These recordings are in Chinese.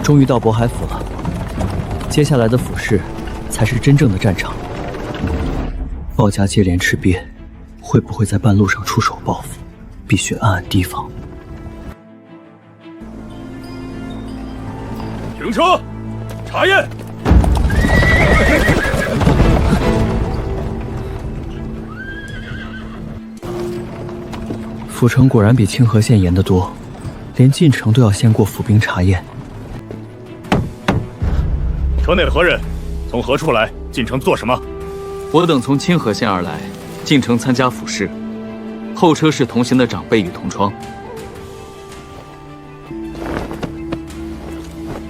终于到渤海府了，接下来的府市才是真正的战场。鲍家接连吃瘪，会不会在半路上出手报复？必须暗暗提防。停车！查验！府城果然比清河县严得多，连进城都要先过府兵查验。车内何人？从何处来？进城做什么？我等从清河县而来，进城参加府试。后车是同行的长辈与同窗。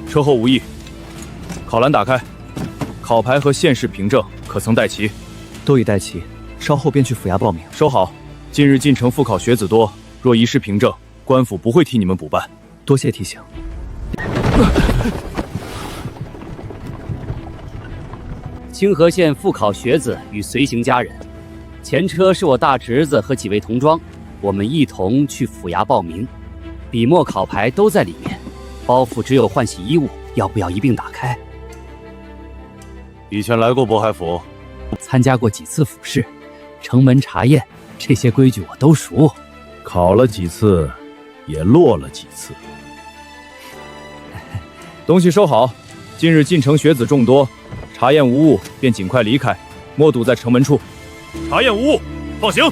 车后无异。考栏打开，考牌和县试凭证可曾带齐？都已带齐，稍后便去府衙报名。收好。近日进城复考学子多，若遗失凭证，官府不会替你们补办。多谢提醒。清河县复考学子与随行家人，前车是我大侄子和几位同庄，我们一同去府衙报名。笔墨考牌都在里面，包袱只有换洗衣物，要不要一并打开？以前来过渤海府，参加过几次府试，城门查验，这些规矩我都熟。考了几次，也落了几次。东西收好。近日进城学子众多，查验无误便尽快离开，莫堵在城门处。查验无误，放行。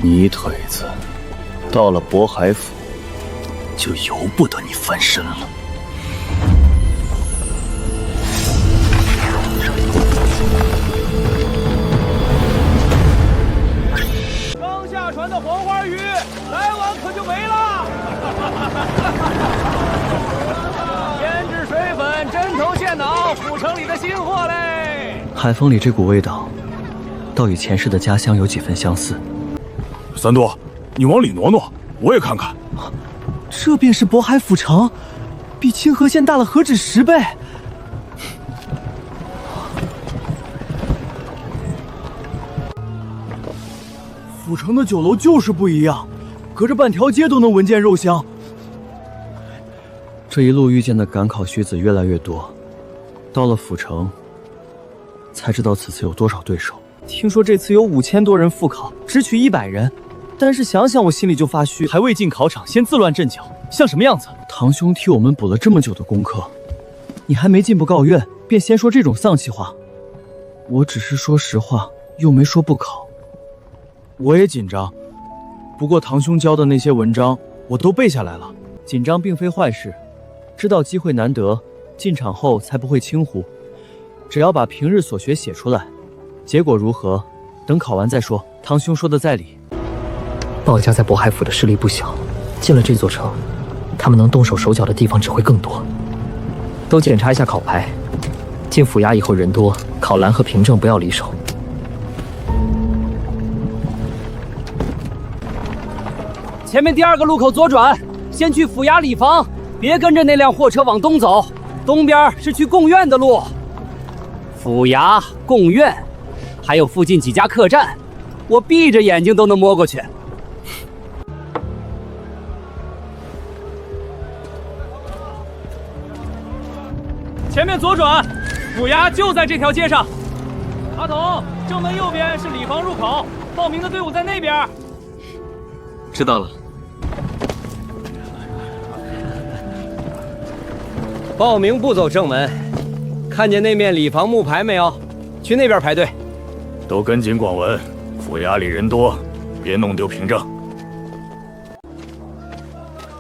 泥腿子，到了渤海府，就由不得你翻身了。刚下船的黄花鱼，来晚可就没了。腌制水粉、针头线脑，府城里的新货嘞。海风里这股味道，倒与前世的家乡有几分相似。三多，你往里挪挪，我也看看。这便是渤海府城，比清河县大了何止10倍。府城的酒楼就是不一样，隔着半条街都能闻见肉香。这一路遇见的赶考学子越来越多，到了府城，才知道此次有多少对手。听说这次有5000多人复考，只取100人。但是想想我心里就发虚，还未进考场，先自乱阵脚，像什么样子？堂兄替我们补了这么久的功课，你还没进步告院，便先说这种丧气话。我只是说实话，又没说不考。我也紧张，不过堂兄教的那些文章我都背下来了。紧张并非坏事，知道机会难得，进场后才不会轻忽。只要把平日所学写出来，结果如何，等考完再说。堂兄说的在理。鲍家在渤海府的势力不小，进了这座城，他们能动手手脚的地方只会更多。都检查一下考牌，进府衙以后人多，考栏和凭证不要离手。前面第2个路口左转，先去府衙里房，别跟着那辆货车往东走，东边是去贡院的路。府衙、贡院，还有附近几家客栈，我闭着眼睛都能摸过去。前面左转，府衙就在这条街上。阿童，正门右边是里房入口，报名的队伍在那边。知道了。报名不走正门，看见那面里房木牌没有？去那边排队。都跟紧广文，府衙里人多，别弄丢凭证。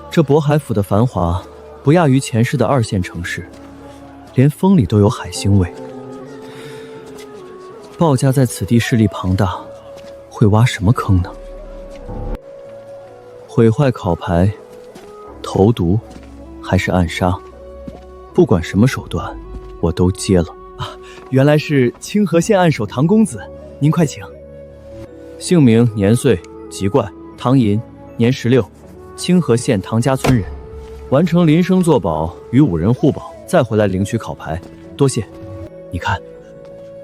这渤海府的繁华，不亚于前世的2线城市。连风里都有海腥味。鲍家在此地势力庞大，会挖什么坑呢？毁坏考牌、投毒，还是暗杀？不管什么手段，我都接了。啊，原来是清河县按守唐公子，您快请。姓名、年岁、籍贯：唐寅，年16，清河县唐家村人。完成林生作保，与5人互保。再回来领取考牌，多谢。你看，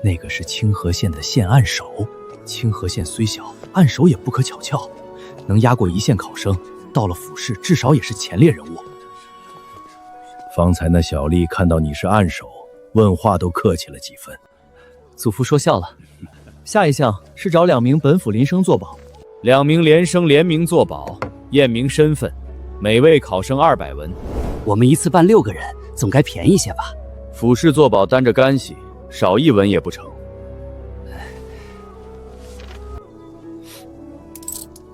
那个是清河县的县按守。清河县虽小，按守也不可小瞧，能压过1线考生，到了府试，至少也是前列人物。方才那小吏看到你是暗手，问话都客气了几分。祖父说笑了。下一项是找2名本府临生作保，2名连生联名作保，验明身份，每位考生200文。我们一次办6个人，总该便宜些吧？府试作保担着干系，少1文也不成。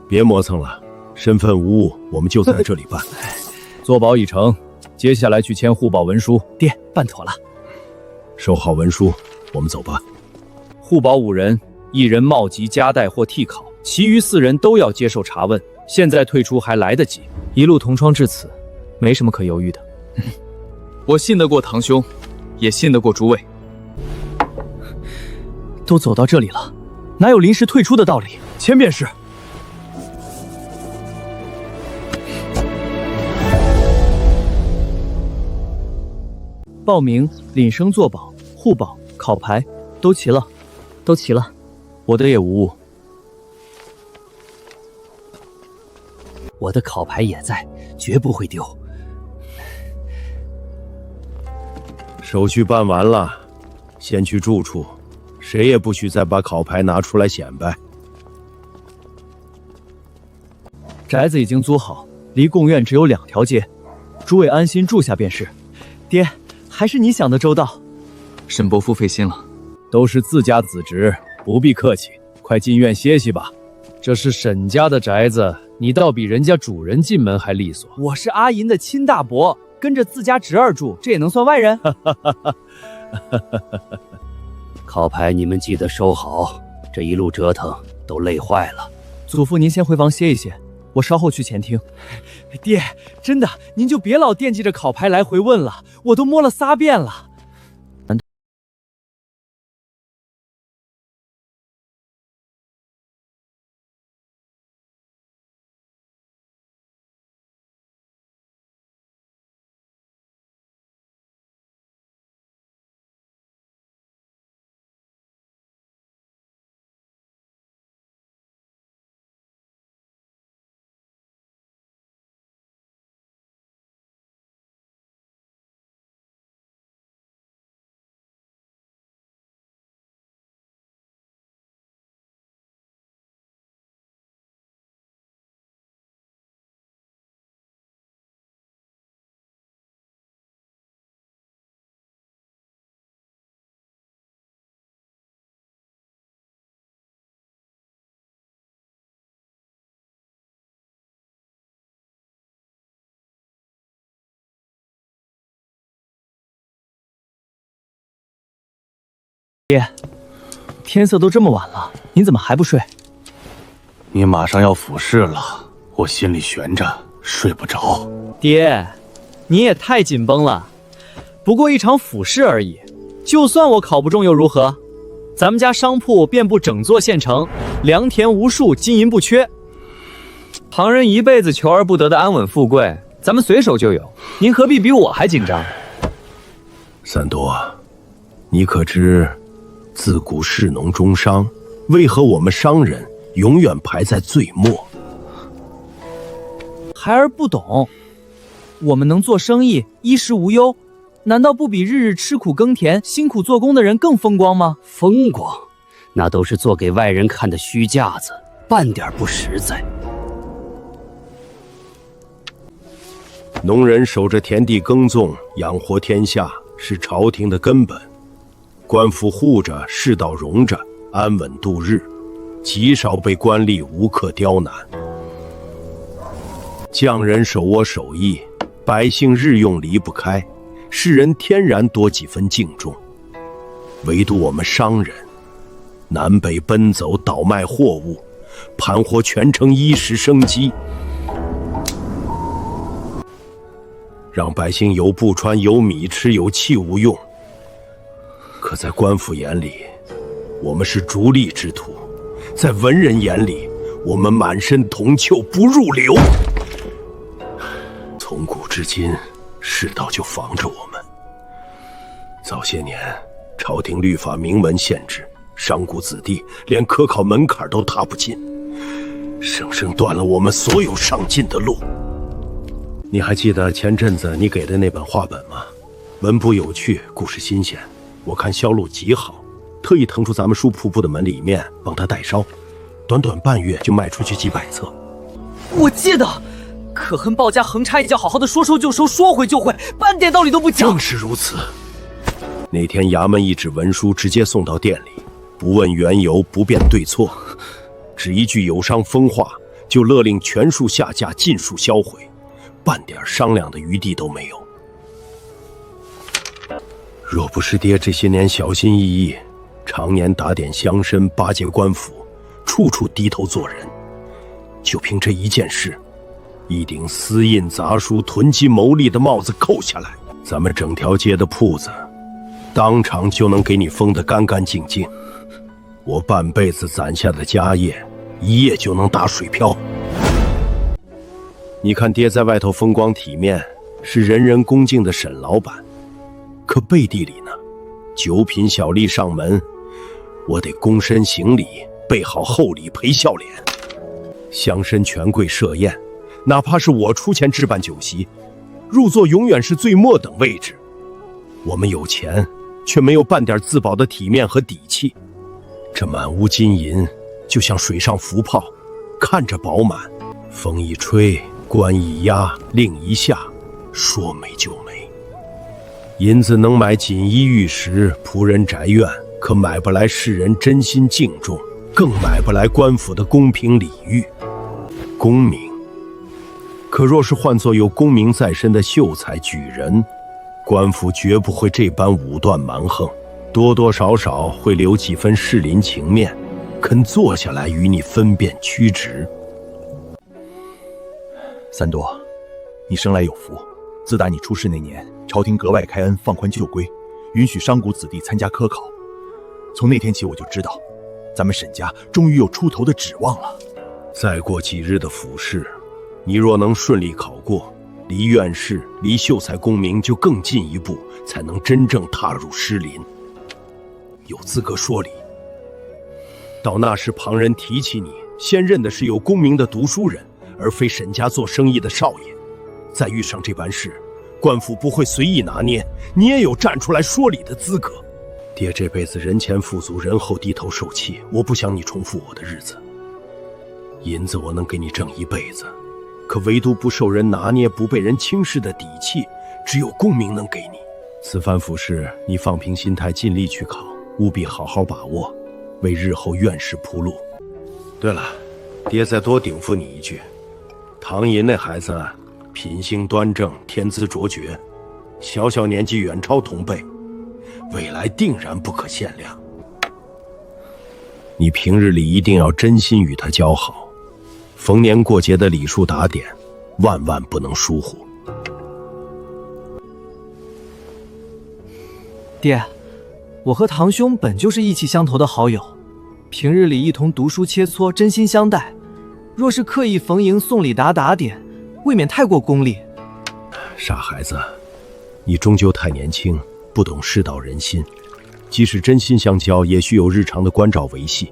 别磨蹭了，身份无误，我们就在这里办。作保已成，接下来去签互保文书。爹，办妥了。收好文书，我们走吧。互保5人，1人冒及夹带或替考，其余4人都要接受查问。现在退出还来得及。一路同窗至此，没什么可犹豫的。我信得过堂兄，也信得过诸位。都走到这里了，哪有临时退出的道理？签便是。报名、领生作保、互保、考牌都齐了，都齐了。我的也无误。我的考牌也在，绝不会丢。手续办完了，先去住处，谁也不许再把考牌拿出来显摆。宅子已经租好，离贡院只有2条街，诸位安心住下便是。爹，还是你想的周到。沈伯父费心了，都是自家子侄，不必客气，快进院歇息吧。这是沈家的宅子，你倒比人家主人进门还利索。我是阿银的亲大伯，跟着自家侄儿住，这也能算外人？考牌你们记得收好，这一路折腾都累坏了。祖父您先回房歇一歇，我稍后去前厅。爹，真的，您就别老惦记着考牌来回问了，我都摸了3遍了。爹，天色都这么晚了，您怎么还不睡？你马上要府试了，我心里悬着，睡不着。爹，你也太紧绷了。不过一场府试而已，就算我考不中又如何？咱们家商铺遍布整座县城，良田无数，金银不缺。旁人一辈子求而不得的安稳富贵，咱们随手就有。您何必比我还紧张？三多，你可知自古士农中商，为何我们商人永远排在最末？孩儿不懂，我们能做生意，衣食无忧，难道不比日日吃苦耕田、辛苦做工的人更风光吗？风光，那都是做给外人看的虚架子，半点不实在。农人守着田地耕种，养活天下，是朝廷的根本。官府护着，世道容着，安稳度日，极少被官吏无克刁难。匠人手握手艺，百姓日用离不开，世人天然多几分敬重。唯独我们商人，南北奔走，倒卖货物，盘活全城衣食生机，让百姓有布穿，有米吃，有器无用。可在官府眼里，我们是逐利之徒；在文人眼里，我们满身铜臭，不入流。从古至今，世道就防着我们。早些年，朝廷律法明文限制，商贾子弟连科考门槛都踏不进。生生断了我们所有上进的路。你还记得前阵子你给的那本画本吗？文部有趣，故事新鲜，我看销路极好，特意腾出咱们书铺部的门里面帮他代烧，短短半月就卖出去几百册。我记得，可恨报家横插一脚，好好的说收就收，说回就回，半点道理都不讲。正是如此。那天衙门一纸文书直接送到店里，不问缘由，不辩对错，只一句有伤风化，就勒令全数下架，尽数销毁，半点商量的余地都没有。若不是爹这些年小心翼翼，常年打点乡绅，巴结官府，处处低头做人，就凭这一件事，一顶私印杂书、囤积牟利的帽子扣下来，咱们整条街的铺子当场就能给你封得干干净净。我半辈子攒下的家业，一夜就能打水漂。你看爹在外头风光体面，是人人恭敬的沈老板，可背地里呢，九品小吏上门，我得躬身行礼，备好厚礼陪笑脸。乡绅权贵设宴，哪怕是我出钱置办酒席，入座永远是最末等位置。我们有钱，却没有半点自保的体面和底气。这满屋金银就像水上浮泡，看着饱满，风一吹，官一压，令一下，说没就没。银子能买锦衣玉食、仆人宅院，可买不来世人真心敬重，更买不来官府的公平礼遇。功名，可若是换作有功名在身的秀才举人，官府绝不会这般武断蛮横，多多少少会留几分士林情面，肯坐下来与你分辨曲直。三多，你生来有福，自打你出世那年，朝廷格外开恩，放宽旧规，允许商贾子弟参加科考。从那天起，我就知道，咱们沈家终于有出头的指望了。再过几日的府试，你若能顺利考过，离院士、离秀才功名就更进一步，才能真正踏入诗林，有资格说理。到那时，旁人提起你，先认的是有功名的读书人，而非沈家做生意的少爷。再遇上这般事，官府不会随意拿捏，你也有站出来说理的资格。爹这辈子人前富足，人后低头受气，我不想你重复我的日子。银子我能给你挣一辈子，可唯独不受人拿捏、不被人轻视的底气，只有功名能给你。此番府试，你放平心态，尽力去考，务必好好把握，为日后院士铺路。对了，爹再多禀赋你一句，唐寅那孩子品行端正，天资卓绝，小小年纪远超同辈，未来定然不可限量。你平日里一定要真心与他交好，逢年过节的礼数打点，万万不能疏忽。爹，我和堂兄本就是意气相投的好友，平日里一同读书切磋，真心相待。若是刻意逢迎送礼打点，未免太过功利。傻孩子，你终究太年轻，不懂世道人心。即使真心相交，也需有日常的关照维系。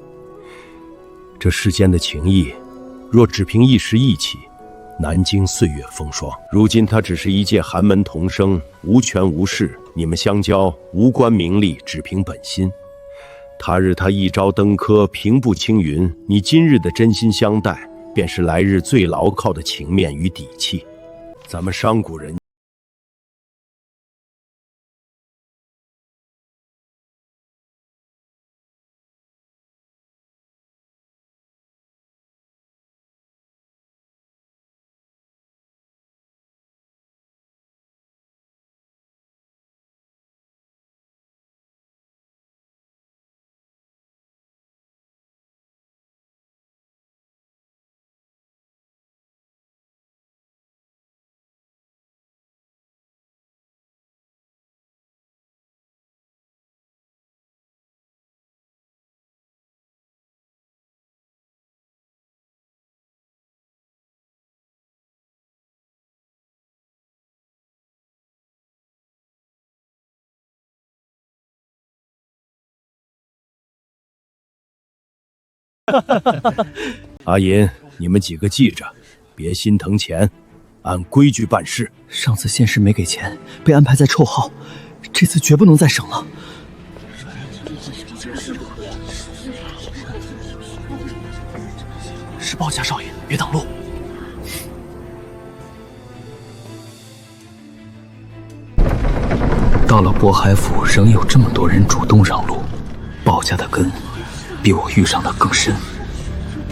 这世间的情谊，若只凭一时义气，难经岁月风霜。如今他只是一介寒门童生，无权无势，你们相交无关名利，只凭本心。他日他一朝登科，平步青云，你今日的真心相待，便是来日最牢靠的情面与底气。咱们商贾人阿银，你们几个记着，别心疼钱，按规矩办事。上次现世没给钱，被安排在臭号，这次绝不能再省了。是报家少爷，别挡路。到了渤海府，仍有这么多人主动让路，鲍家的根比我遇上的更深。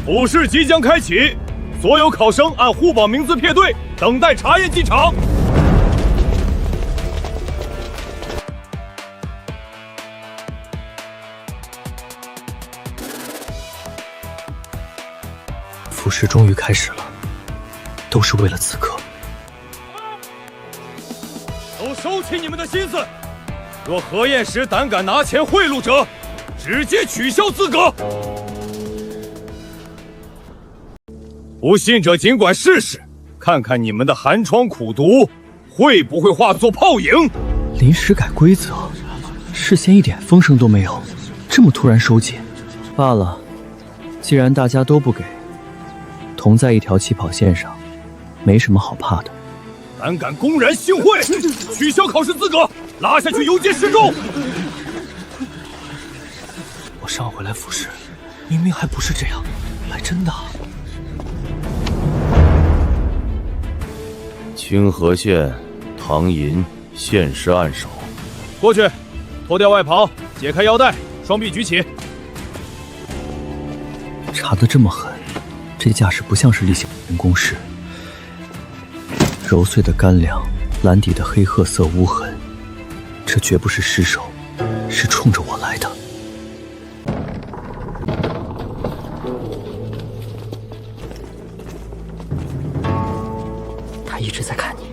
府试即将开启，所有考生按护榜名字列队，等待查验进场。府试终于开始了，都是为了此刻。都收起你们的心思，若核验时胆敢拿钱贿赂者，直接取消资格。不信者尽管试试，看看你们的寒窗苦读会不会化作泡影。临时改规则，事先一点风声都没有，这么突然收紧，罢了。既然大家都不给，同在一条起跑线上，没什么好怕的。胆敢公然行贿，取消考试资格，拉下去游街示众。我上回来府试，明明还不是这样，来真的。清河县唐寅现尸案首，过去，脱掉外袍，解开腰带，双臂举起。查得这么狠，这架势不像是例行公事。揉碎的干粮，蓝底的黑褐色污痕，这绝不是尸首，是冲着我来的。他一直在看你，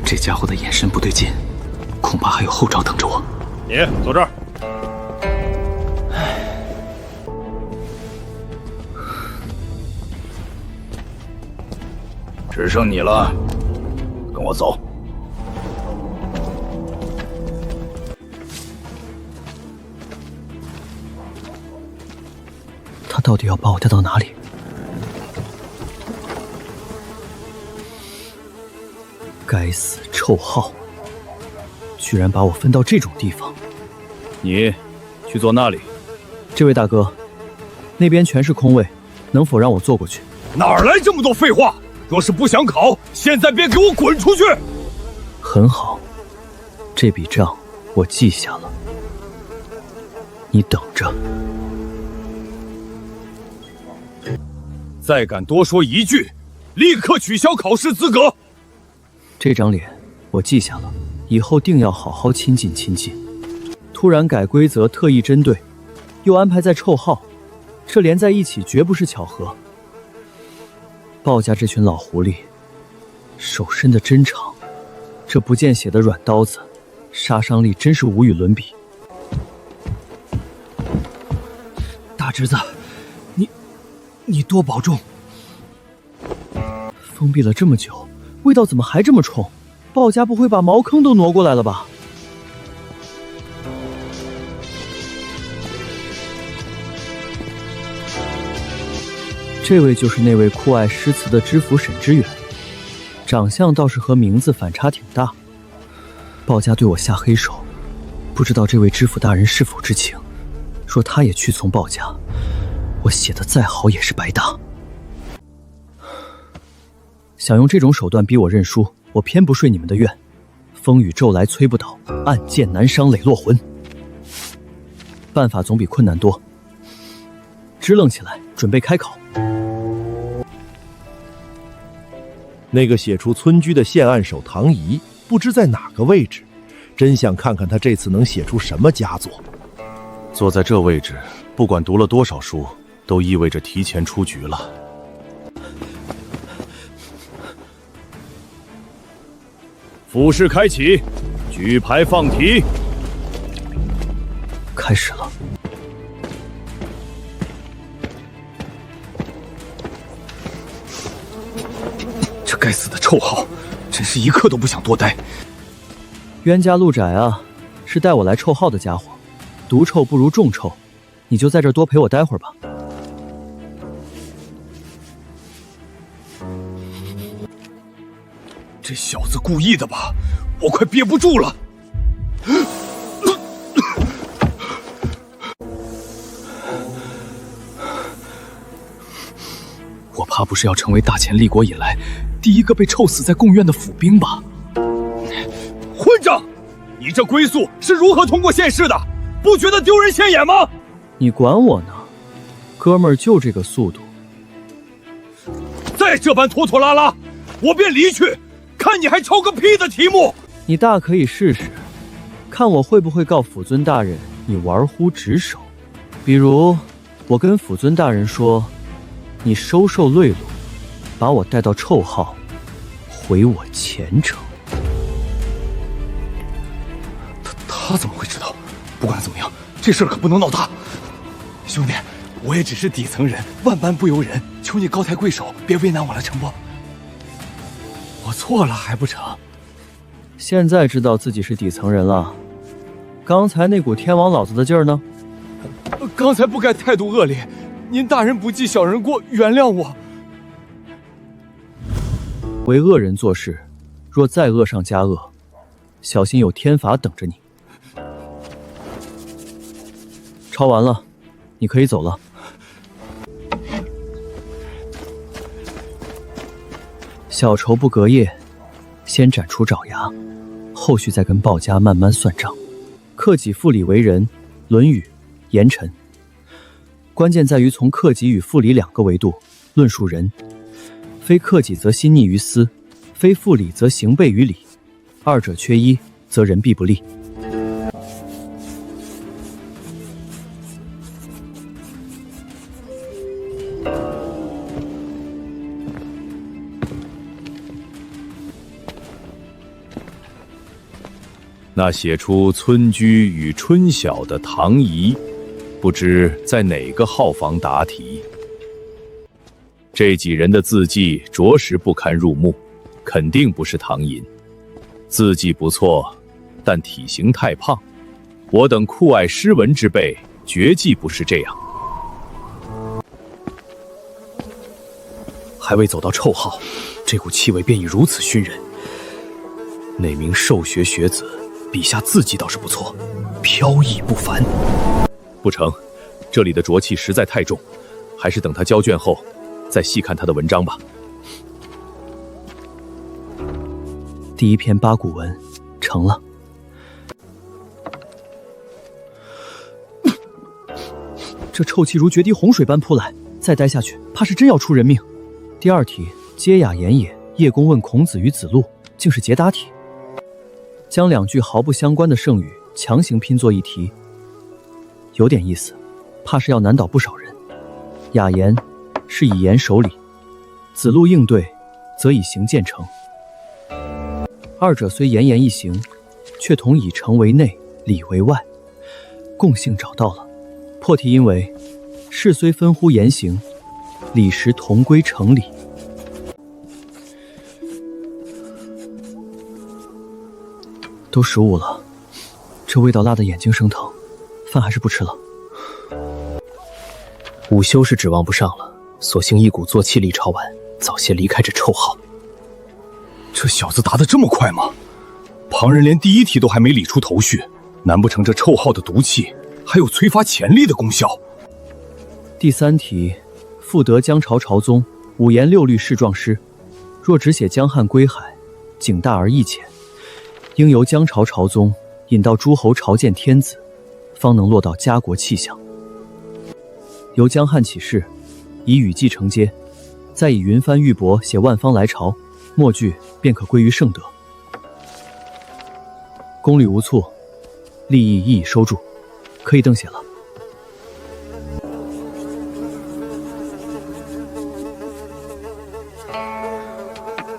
这家伙的眼神不对劲，恐怕还有后招等着我。你坐这儿。只剩你了，跟我走。他到底要把我带到哪里？该死臭号，居然把我分到这种地方！你去坐那里。这位大哥，那边全是空位，能否让我坐过去？哪儿来这么多废话？若是不想考，现在便给我滚出去！很好，这笔账我记下了。你等着。再敢多说一句，立刻取消考试资格！这张脸我记下了，以后定要好好亲近亲近。突然改规则，特意针对，又安排在臭号，这连在一起绝不是巧合。鲍家这群老狐狸，手伸得真长，这不见血的软刀子，杀伤力真是无与伦比。大侄子，你多保重。封闭了这么久，味道怎么还这么冲？鲍家不会把茅坑都挪过来了吧？这位就是那位酷爱诗词的知府沈知远，长相倒是和名字反差挺大。鲍家对我下黑手，不知道这位知府大人是否知情。若他也屈从鲍家，我写的再好也是白搭。想用这种手段逼我认输，我偏不顺你们的愿。风雨骤来摧不倒，暗箭难伤磊落魂。办法总比困难多。支棱起来，准备开考。那个写出村居的县案首唐仪，不知在哪个位置，真想看看他这次能写出什么佳作。坐在这位置，不管读了多少书，都意味着提前出局了。府试开启，举牌放题。开始了。这该死的臭号，真是一刻都不想多待。冤家路窄啊，是带我来臭号的家伙，毒臭不如重臭，你就在这儿多陪我待会儿吧。这小子故意的吧？我快憋不住了。我怕不是要成为大秦立国以来第一个被臭死在贡院的府兵吧？混账！你这龟速是如何通过县市的？不觉得丢人现眼吗？你管我呢，哥们儿就这个速度。再这般拖拖拉拉，我便离去，看你还抄个屁的题目！你大可以试试，看我会不会告辅尊大人你玩忽职守。比如，我跟辅尊大人说，你收受贿赂，把我带到臭号，毁我前程。他怎么会知道？不管怎么样，这事儿可不能闹大。兄弟，我也只是底层人，万般不由人，求你高抬贵手，别为难我了，成不？我错了还不成？现在知道自己是底层人了，刚才那股天王老子的劲儿呢？刚才不该态度恶劣，您大人不计小人过，原谅我。为恶人做事，若再恶上加恶，小心有天罚等着你。抄完了，你可以走了。小仇不隔夜，先斩除爪牙，后续再跟鲍家慢慢算账。克己复礼为人，《论语》言臣。关键在于从克己与复礼两个维度论述人，非克己则心逆于私，非复礼则行悖于礼，二者缺一，则人必不立。那写出村居与春晓的唐仪，不知在哪个号房答题。这几人的字迹着实不堪入目，肯定不是唐寅。字迹不错，但体型太胖。我等酷爱诗文之辈，绝技不是这样。还未走到臭号，这股气味便已如此熏人。那名兽学学子笔下字迹倒是不错，飘逸不凡。不成，这里的浊气实在太重，还是等他交卷后，再细看他的文章吧。第一篇八股文成了。这臭气如决堤洪水般扑来，再待下去，怕是真要出人命。第二题，皆雅言也。叶公问孔子与子路，竟是解答题。将两句毫不相关的圣语强行拼作一题，有点意思，怕是要难倒不少人。雅言是以言守礼，子路应对则以行见成。二者虽言一行，却同以诚为内，礼为外，共性找到了。破题因为事虽分乎言行，礼实同归成礼。都15了，这味道辣得眼睛生疼，饭还是不吃了。午休是指望不上了，索性一鼓作气力抄完，早些离开这臭号。这小子答得这么快吗？旁人连第一题都还没理出头绪，难不成这臭号的毒气还有催发潜力的功效？第三题，复得江朝朝宗5言6律誓状诗，若只写江汉归海，景大而意浅，应由江朝朝宗引到诸侯朝见天子，方能落到家国气象。由江汉起事，以雨季承接，再以云帆玉帛写万方来朝，末句便可归于圣德。功虑无错，立意一已收住，可以登写了。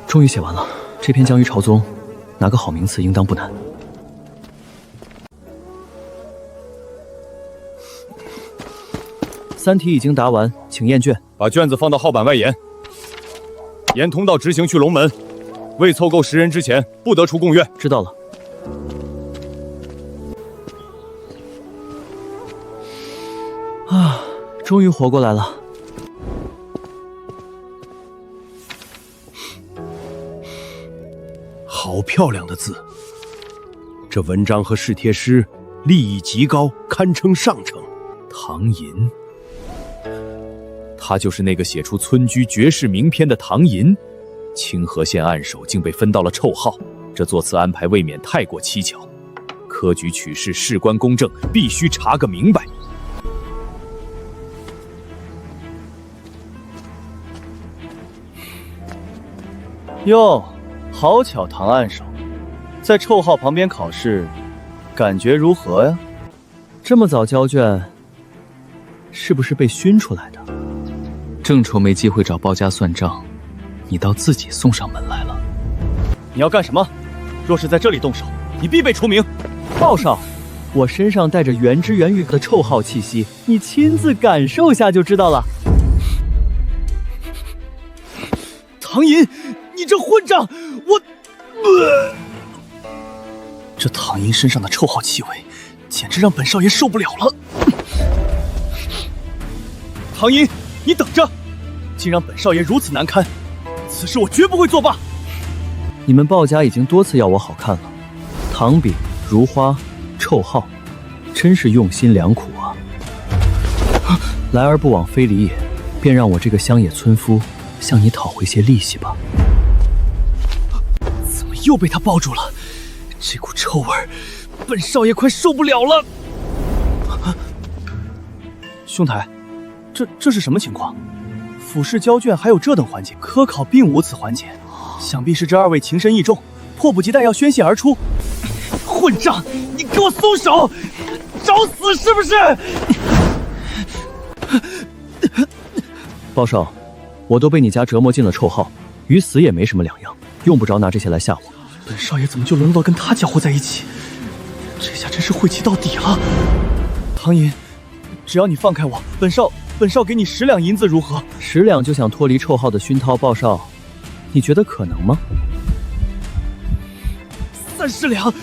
终于写完了，这篇江于朝宗，拿个好名次应当不难。3题已经答完，请验卷。把卷子放到号板外沿，沿通道直行去龙门。未凑够10人之前，不得出贡院。知道了。啊，终于活过来了。好漂亮的字！这文章和侍帖诗立意极高，堪称上乘。唐寅，他就是那个写出村居绝世名篇的唐寅。清河县暗手竟被分到了臭号，这座次安排未免太过蹊跷。科举取士事关公正，必须查个明白。哟，好巧，唐暗手在臭号旁边考试，感觉如何呀？这么早交卷，是不是被熏出来的？正愁没机会找包家算账，你倒自己送上门来了。你要干什么？若是在这里动手，你必被除名。鲍少，我身上带着原汁原味的臭号气息，你亲自感受下就知道了。唐寅，你这混账！这唐寅身上的臭号气味，简直让本少爷受不了了。唐寅，你等着！竟让本少爷如此难堪，此事我绝不会作罢。你们鲍家已经多次要我好看了，糖饼、如花、臭号，真是用心良苦啊！来而不往非礼也，便让我这个乡野村夫向你讨回些利息吧。怎么又被他抱住了？这股臭味，本少爷快受不了了！兄台，这是什么情况？府试交卷还有这等环节，科考并无此环节，想必是这二位情深意重，迫不及待要宣泄而出。混账！你给我松手！找死是不是？鲍少，我都被你家折磨进了臭号，与死也没什么两样，用不着拿这些来吓我。本少爷怎么就沦落跟他搅和在一起？这下真是晦气到底了。唐寅，只要你放开我，本少给你10两银子如何？10两就想脱离臭号的熏陶，鲍少，你觉得可能吗？30两，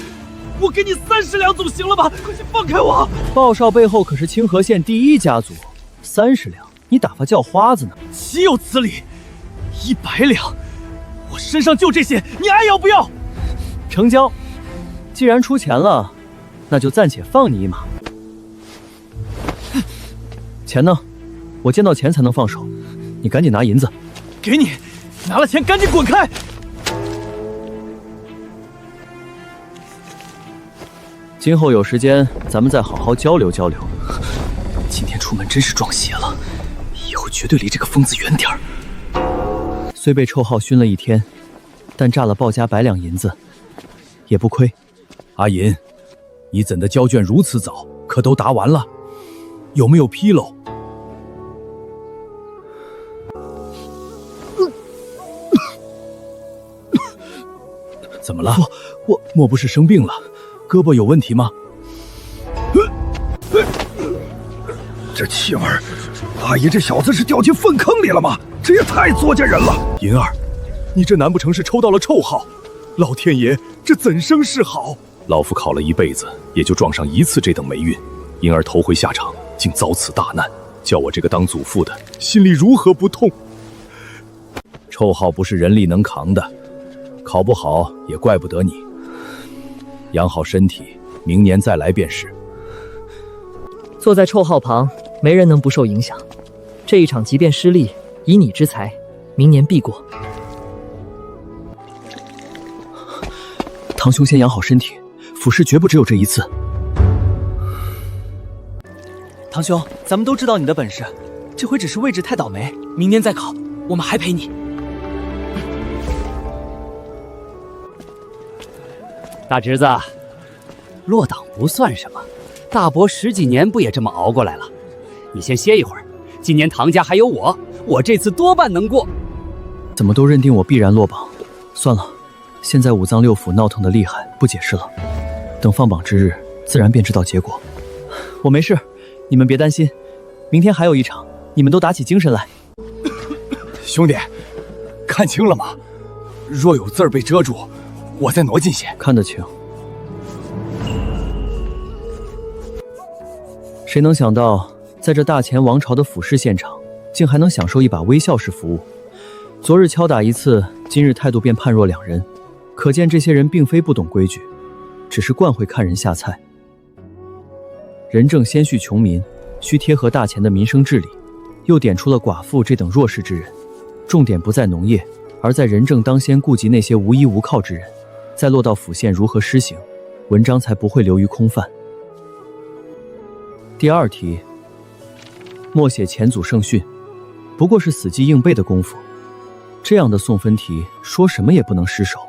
我给你30两总行了吧？快去放开我！鲍少背后可是清河县第一家族，30两，你打发叫花子呢？岂有此理！100两，我身上就这些，你爱要不要？成交。既然出钱了，那就暂且放你一马。钱呢？我见到钱才能放手，你赶紧拿银子。给你，拿了钱赶紧滚开！今后有时间，咱们再好好交流交流。今天出门真是撞邪了，以后绝对离这个疯子远点儿。虽被臭号熏了一天，但炸了鲍家100两银子，也不亏。阿银，你怎的交卷如此早？可都答完了？有没有纰漏？怎么了？我莫不是生病了？胳膊有问题吗？这气味，阿姨这小子是掉进粪坑里了吗？这也太作践人了！银儿，你这难不成是抽到了臭号？老天爷，这怎生是好？老夫考了一辈子，也就撞上一次这等霉运，因而头回下场，竟遭此大难，叫我这个当祖父的心里如何不痛？臭号不是人力能扛的，考不好也怪不得你。养好身体，明年再来便是。坐在臭号旁，没人能不受影响。这一场即便失利，以你之才，明年必过。堂兄先养好身体，府试绝不只有这一次。堂兄，咱们都知道你的本事，这回只是位置太倒霉，明年再考，我们还陪你。大侄子，落党不算什么，大伯10几年不也这么熬过来了？你先歇一会儿，今年唐家还有我这次多半能过。怎么都认定我必然落榜？算了，现在五脏六腑闹腾的厉害，不解释了。等放榜之日，自然便知道结果。我没事，你们别担心，明天还有一场，你们都打起精神来。兄弟，看清了吗？若有字儿被遮住，我再挪近些。看得清。谁能想到，在这大前王朝的府试现场，竟还能享受一把微笑式服务？昨日敲打一次，今日态度便判若两人，可见这些人并非不懂规矩，只是惯会看人下菜。仁政先恤穷民，需贴合大钱的民生治理，又点出了寡妇这等弱势之人。重点不在农业，而在仁政当先顾及那些无依无靠之人，再落到府县如何施行，文章才不会流于空泛。第二题，默写前祖圣训，不过是死记硬背的功夫。这样的送分题，说什么也不能失手。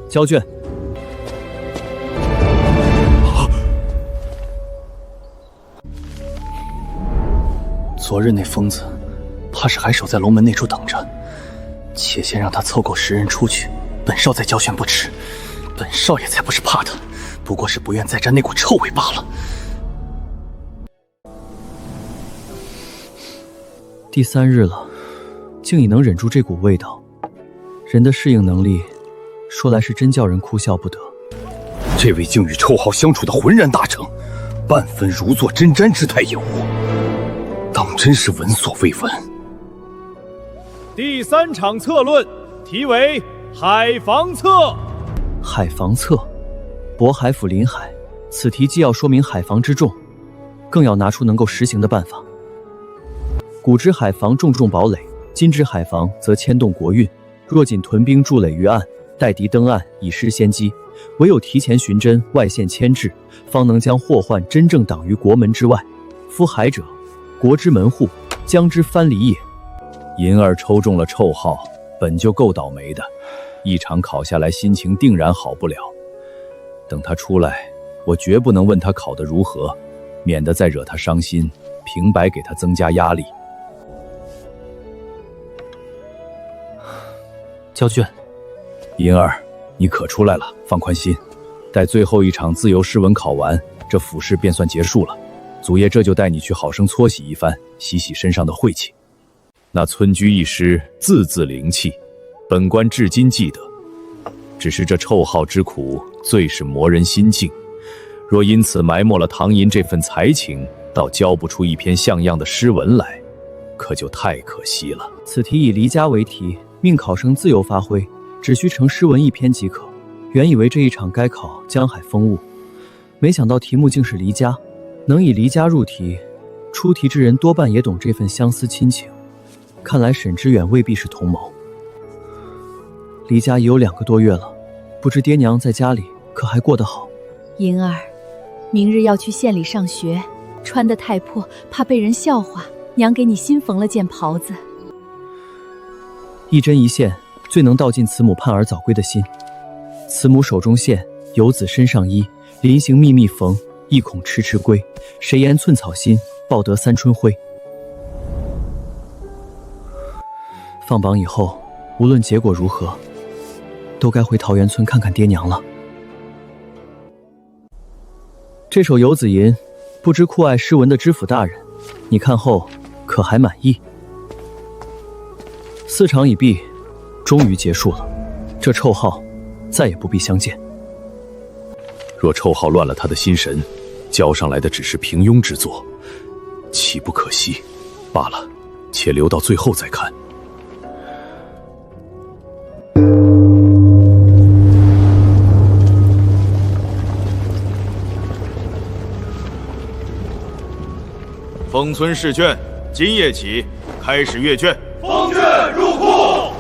交卷。昨日那疯子，怕是还守在龙门那处等着。且先让他凑够10人出去，本少再交卷不迟。本少爷才不是怕他，不过是不愿再沾那股臭味罢了。第3日了，竟已能忍住这股味道，人的适应能力，说来是真叫人哭笑不得。这位竟与臭号相处的浑然大成，半分如坐针毡之态也无，当真是闻所未闻。第3场策论，题为海防策。海防策，渤海府临海，此题既要说明海防之重，更要拿出能够实行的办法。古之海防重堡垒，今之海防则牵动国运。若仅屯兵筑垒于岸，待敌登岸以失先机，唯有提前寻侦，外线牵制，方能将祸患真正挡于国门之外。夫海者，国之门户，将之藩篱也。银儿抽中了臭号，本就够倒霉的，一场考下来，心情定然好不了。等他出来，我绝不能问他考得如何，免得再惹他伤心，平白给他增加压力。交卷。银儿，你可出来了，放宽心。待最后一场自由诗文考完，这府试便算结束了。祖爷这就带你去好生搓洗一番，洗洗身上的晦气。那村居一诗，字字灵气，本官至今记得。只是这臭号之苦，最是磨人心境。若因此埋没了唐寅这份才情，倒教不出一篇像样的诗文来，可就太可惜了。此题以离家为题，命考生自由发挥，只需成诗文1篇即可。原以为这一场该考江海风物，没想到题目竟是离家。能以离家入题，出题之人多半也懂这份相思亲情。看来沈知远未必是同谋。离家已有2个多月了，不知爹娘在家里可还过得好？银儿，明日要去县里上学，穿得太破，怕被人笑话。娘给你新缝了件袍子，一针一线，最能道尽慈母盼儿早归的心。慈母手中线，游子身上衣。临行密密缝，意恐迟迟归。谁言寸草心，报得三春晖。放榜以后，无论结果如何，都该回桃源村看看爹娘了。这首《游子吟》，不知酷爱诗文的知府大人，你看后可还满意？4场已毕，终于结束了。这臭号再也不必相见。若臭号乱了他的心神，交上来的只是平庸之作，岂不可惜？罢了，且留到最后再看。封村试卷，今夜起开始阅卷。封卷入库。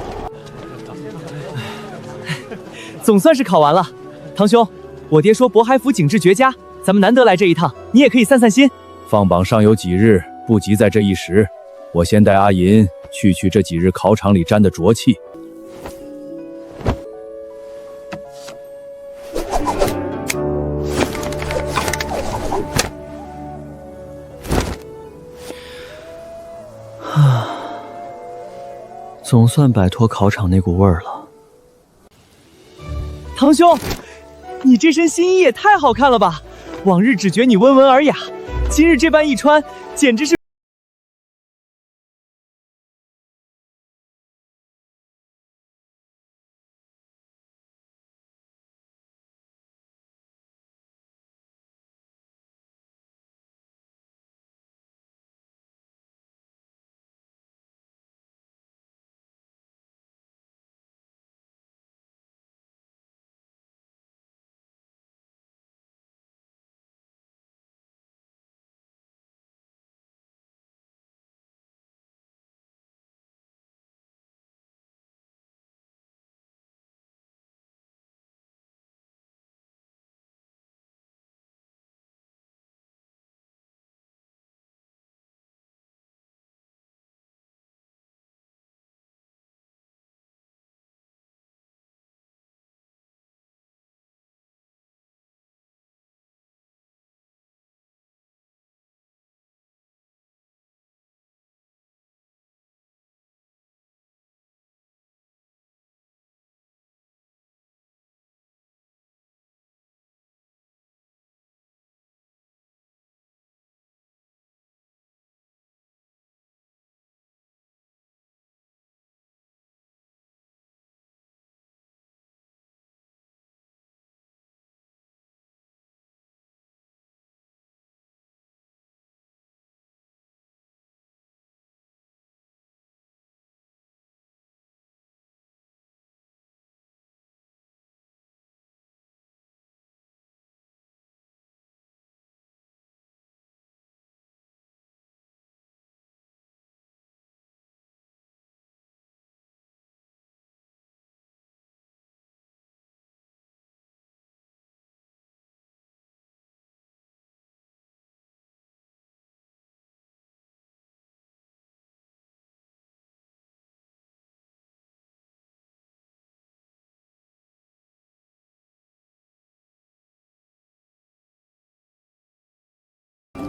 总算是考完了。堂兄，我爹说渤海府景致绝佳，咱们难得来这一趟，你也可以散散心。放榜尚有几日，不急在这一时。我先带阿银去这几日考场里沾的浊气。总算摆脱考场那股味儿了。堂兄，你这身新衣也太好看了吧！往日只觉你温文尔雅，今日这般一穿，简直是……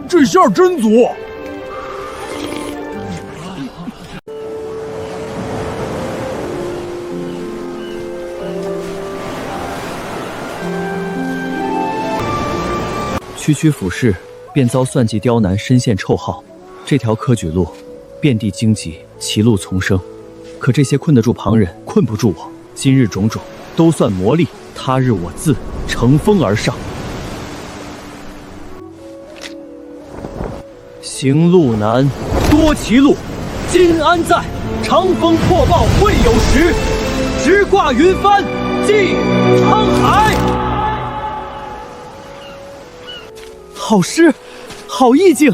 这下真足。区区府市，便遭算计刁难，深陷臭号。这条科举路，遍地荆棘，歧路丛生。可这些困得住旁人，困不住我。今日种种，都算磨砺，他日我自乘风而上。行路难，多歧路，今安在？长风破暴会有时，直挂云帆济沧海。好诗，好意境。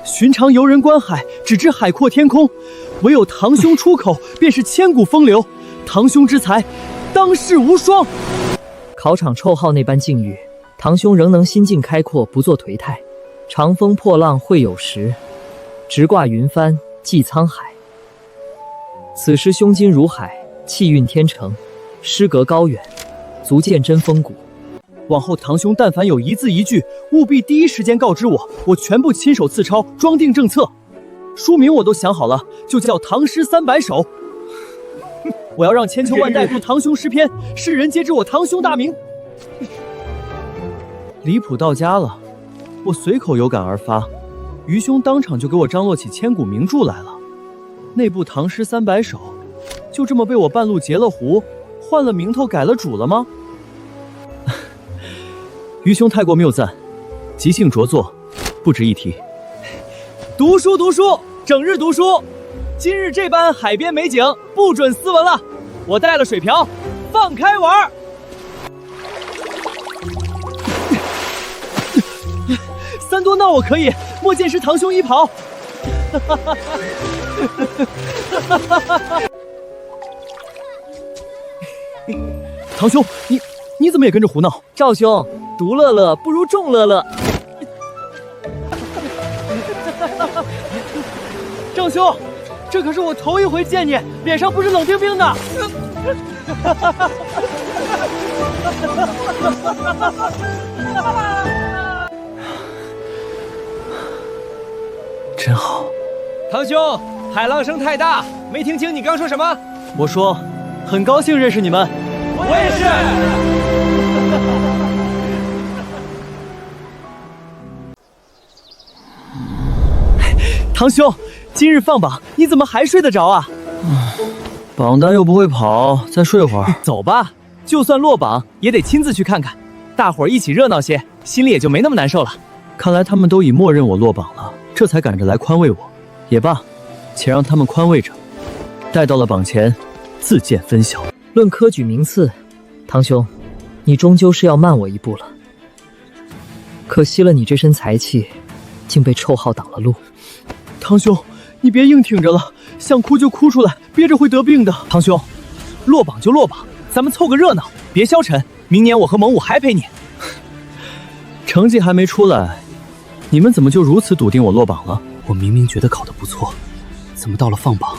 寻常游人观海，只知海阔天空，唯有堂兄出口，便是千古风流。堂兄之才，当世无双。考场臭号那般境遇，堂兄仍能心境开阔，不做颓态。长风破浪会有时，直挂云帆济沧海。此时胸襟如海，气运天成，诗格高远，足见真风骨。往后堂兄但凡有一字一句，务必第一时间告知我，我全部亲手刺抄，装订政策。书名我都想好了，就叫《唐诗300首》。我要让千秋万代读堂兄诗篇，世人皆知我堂兄大名。离谱到家了，我随口有感而发，愚兄当场就给我张罗起千古名著来了。那部《唐诗300首》，就这么被我半路截了胡，换了名头，改了主了吗？愚兄太过谬赞，即兴着作，不值一提。读书读书，整日读书。今日这般海边美景，不准斯文了。我带了水瓢，放开玩。三多闹我可以，莫见是堂兄一跑。堂兄，你怎么也跟着胡闹？赵兄，独乐乐不如众乐乐。郑兄，这可是我头一回见你，脸上不是冷冰冰的。真好。堂兄，海浪声太大，没听清你刚说什么。我说，很高兴认识你们。我也是。堂兄，今日放榜，你怎么还睡得着啊？榜单又不会跑，再睡会儿。走吧，就算落榜，也得亲自去看看。大伙儿一起热闹些，心里也就没那么难受了。看来他们都已默认我落榜了，这才赶着来宽慰我。也罢，且让他们宽慰着。待到了榜前，自见分晓。论科举名次，堂兄，你终究是要慢我一步了。可惜了你这身才气，竟被臭号挡了路。堂兄，你别硬挺着了，想哭就哭出来，憋着会得病的。堂兄，落榜就落榜，咱们凑个热闹，别消沉。明年我和蒙武还陪你。成绩还没出来，你们怎么就如此笃定我落榜了？我明明觉得考得不错，怎么到了放榜，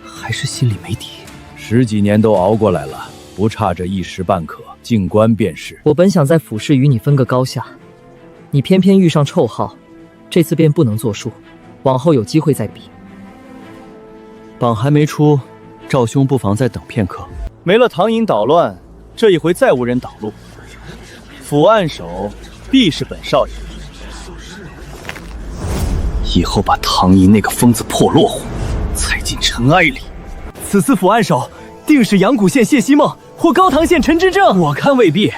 还是心里没底。10几年都熬过来了，不差这一时半刻，静观便是。我本想在府试与你分个高下，你偏偏遇上臭号，这次便不能作数，往后有机会再比。榜还没出，赵兄不妨再等片刻。没了唐寅捣乱，这一回再无人挡路。府按手必是本少爷。以后把唐寅那个疯子破落户踩进尘埃里。此次府按手定是阳谷县谢希梦或高唐县陈之正。我看未必。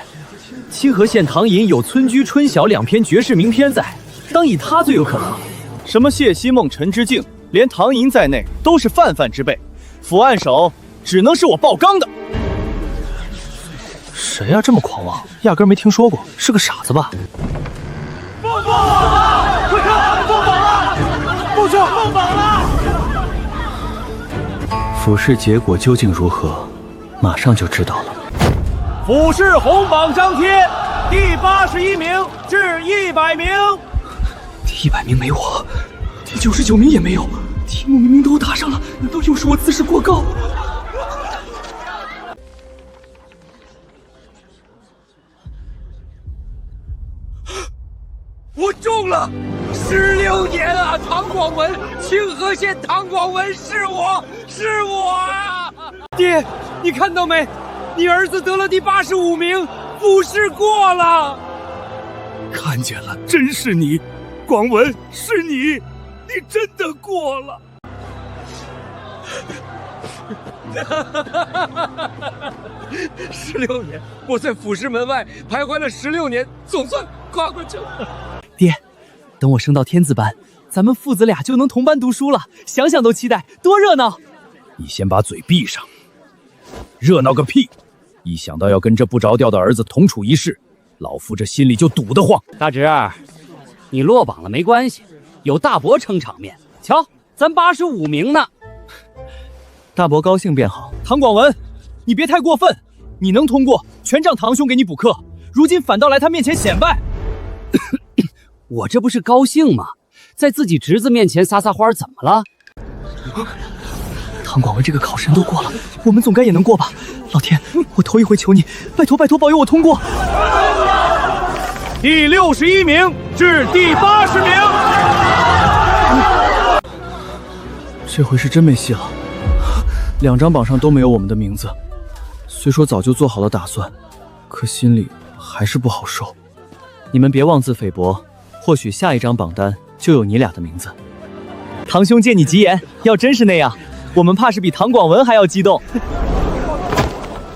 清河县唐寅有村居春晓2篇绝世名篇在，当以他最有可能。什么谢希梦、陈之敬，连唐寅在内都是泛泛之辈。府按手只能是我爆缸的。谁呀、这么狂妄？压根没听说过，是个傻子吧？放榜了！快看，放榜了！部长，放榜了！府试结果究竟如何，马上就知道了。府试红榜张贴，第81名至100名。第100名没我，第99名也没有，题目明明都答上了，难道又是我姿势过高？我16年啊！唐广文，清河县唐广文是我啊！爹，你看到没？你儿子得了第85名，复试过了。看见了，真是你，广文，是你，你真的过了。16年，我在府试门外徘徊了16年，总算跨过去了。爹，等我升到天字班，咱们父子俩就能同班读书了，想想都期待，多热闹！你先把嘴闭上，热闹个屁！一想到要跟这不着调的儿子同处一室，老夫这心里就堵得慌。大侄儿，你落榜了没关系，有大伯撑场面。瞧，咱85名呢。大伯高兴便好。唐广文，你别太过分，你能通过，全仗堂兄给你补课，如今反倒来他面前显摆。我这不是高兴吗？在自己侄子面前撒撒欢，怎么了？唐广文这个考生都过了，我们总该也能过吧？老天，我头一回求你，拜托拜托保佑我通过。第61名至第80名。这回是真没戏了，2张榜上都没有我们的名字。虽说早就做好了打算，可心里还是不好受。你们别妄自菲薄，或许下一张榜单就有你俩的名字。堂兄借你吉言，要真是那样，我们怕是比唐广文还要激动。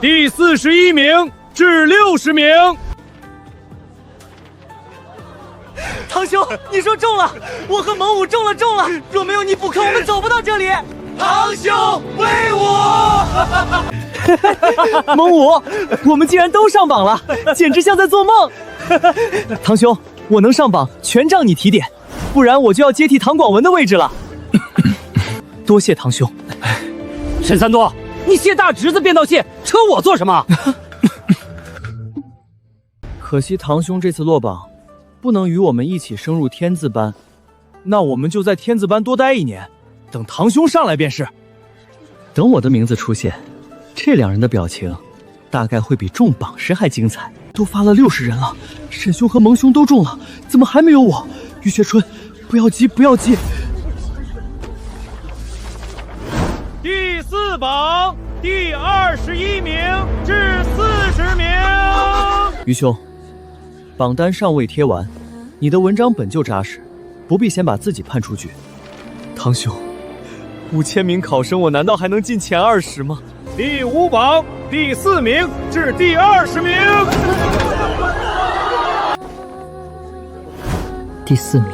第41名至60名。堂兄，你说中了，我和猛武中了。若没有你补课，我们走不到这里。堂兄威武！猛武，我们竟然都上榜了，简直像在做梦。堂兄，我能上榜全仗你提点，不然我就要接替唐广文的位置了。多谢堂兄。沈三多，你谢大侄子便道谢，扯我做什么？可惜堂兄这次落榜，不能与我们一起升入天字班，那我们就在天字班多待1年，等堂兄上来便是。等我的名字出现，这2人的表情大概会比中榜时还精彩。都发了60人了，沈兄和蒙兄都中了，怎么还没有我？于雪春，不要急，不要急。第4榜第21名至40名。于兄，榜单尚未贴完，你的文章本就扎实，不必先把自己判出局。堂兄，5000名考生，我难道还能进前20吗？第5榜第4名至第20名。第4名，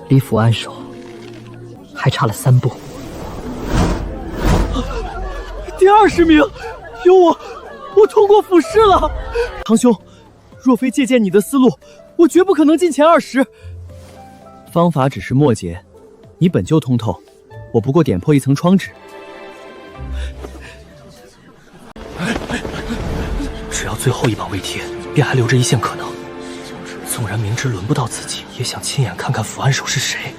离府安守还差了3步。第20名，有我通过复试了。堂兄，若非借鉴你的思路，我绝不可能进前20。方法只是末节，你本就通透，我不过点破一层窗纸。只要最后一榜未贴，便还留着一线可能。纵然明知轮不到自己，也想亲眼看看府安守是谁。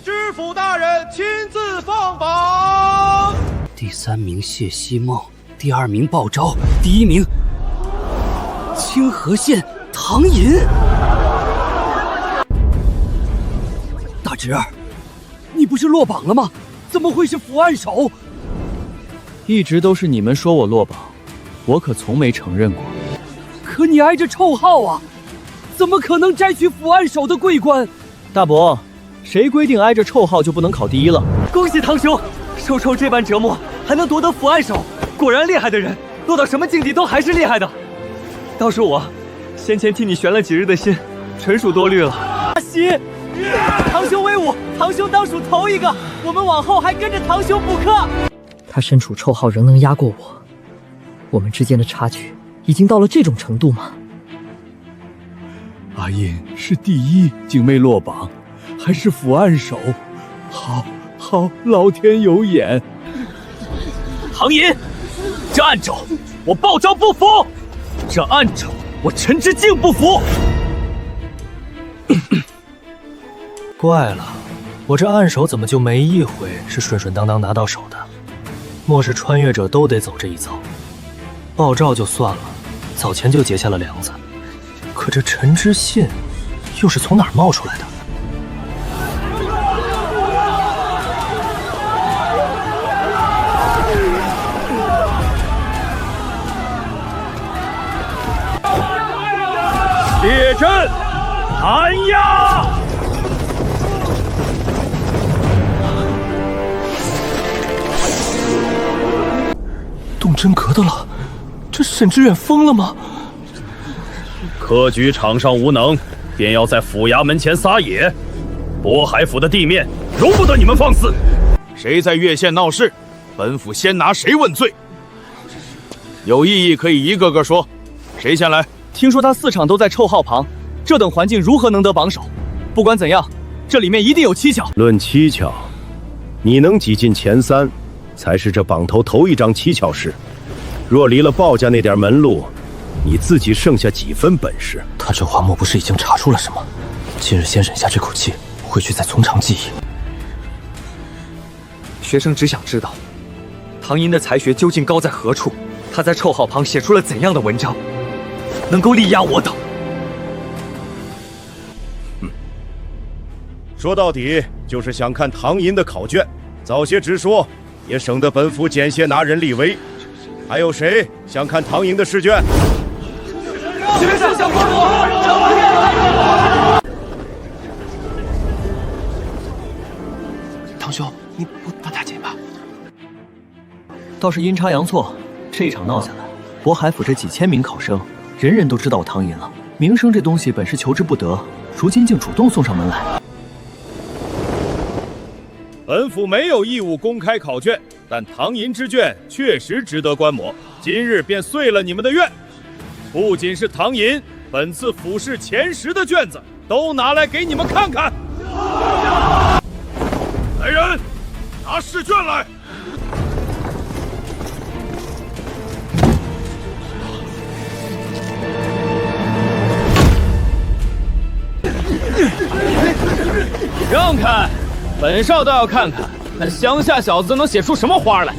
知府大人亲自放榜。第3名谢希梦，第2名鲍昭，第1名清河县唐寅。大侄儿，你不是落榜了吗？怎么会是府安守？一直都是你们说我落榜，我可从没承认过。可你挨着臭号啊，怎么可能摘取府安守的桂冠？大伯，谁规定挨着臭号就不能考第1了？恭喜堂兄，受臭这般折磨还能夺得府安守，果然厉害的人，落到什么境地都还是厉害的。倒是我，先前替你悬了几日的心，纯属多虑了。阿喜，堂兄威武，堂兄当属头一个，我们往后还跟着堂兄补课。他身处臭号仍能压过我，我们之间的差距已经到了这种程度吗？阿印是第1，竟没落榜，还是府安守。好，老天有眼。唐寅，这暗肘我鲍昭不服，这暗肘我陈之敬不服。怪了，我这暗手怎么就没一回是顺顺当当拿到手的？末世穿越者都得走这一遭。鲍照就算了，早前就结下了梁子，可这陈知信又是从哪儿冒出来的？列阵，寒鸦！动真格的了，这沈知远疯了吗？科举场上无能，便要在府衙门前撒野，渤海府的地面容不得你们放肆！谁在越县闹事，本府先拿谁问罪。有异议可以一个个说，谁先来？听说他4场都在臭号旁，这等环境如何能得榜首？不管怎样，这里面一定有蹊跷。论蹊跷，你能挤进前3，才是这榜头一张蹊跷事。若离了鲍家那点门路，你自己剩下几分本事？他这话莫不是已经查出了什么？今日先忍下这口气，回去再从长计议。学生只想知道，唐寅的才学究竟高在何处？他在臭号旁写出了怎样的文章，能够力压我等？说到底，就是想看唐寅的考卷，早些直说，也省得本府减些拿人立威。还有谁想看唐寅的试卷？学生想观摩。堂兄，你不打紧吧？倒是阴差阳错，这一场闹下来，渤海府这几千名考生，人人都知道我唐寅了。名声这东西本是求之不得，如今竟主动送上门来。本府没有义务公开考卷，但唐寅之卷确实值得观摩。今日便遂了你们的愿，不仅是唐寅，本次府试前10的卷子都拿来给你们看看。来人，拿试卷来。让开！本少倒要看看，那乡下小子能写出什么花来。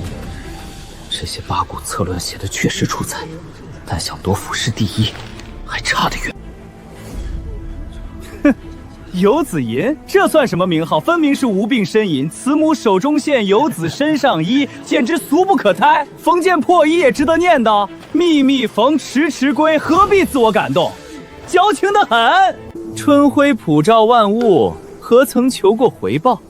这些八股策论写的确实出彩，但想夺府试第1，还差得远。哼，游子吟，这算什么名号？分明是无病呻吟，慈母手中线，游子身上衣，简直俗不可胎。逢见破衣也值得念叨，密密缝，迟迟归，何必自我感动？矫情得很。春晖普照万物，何曾求过回报？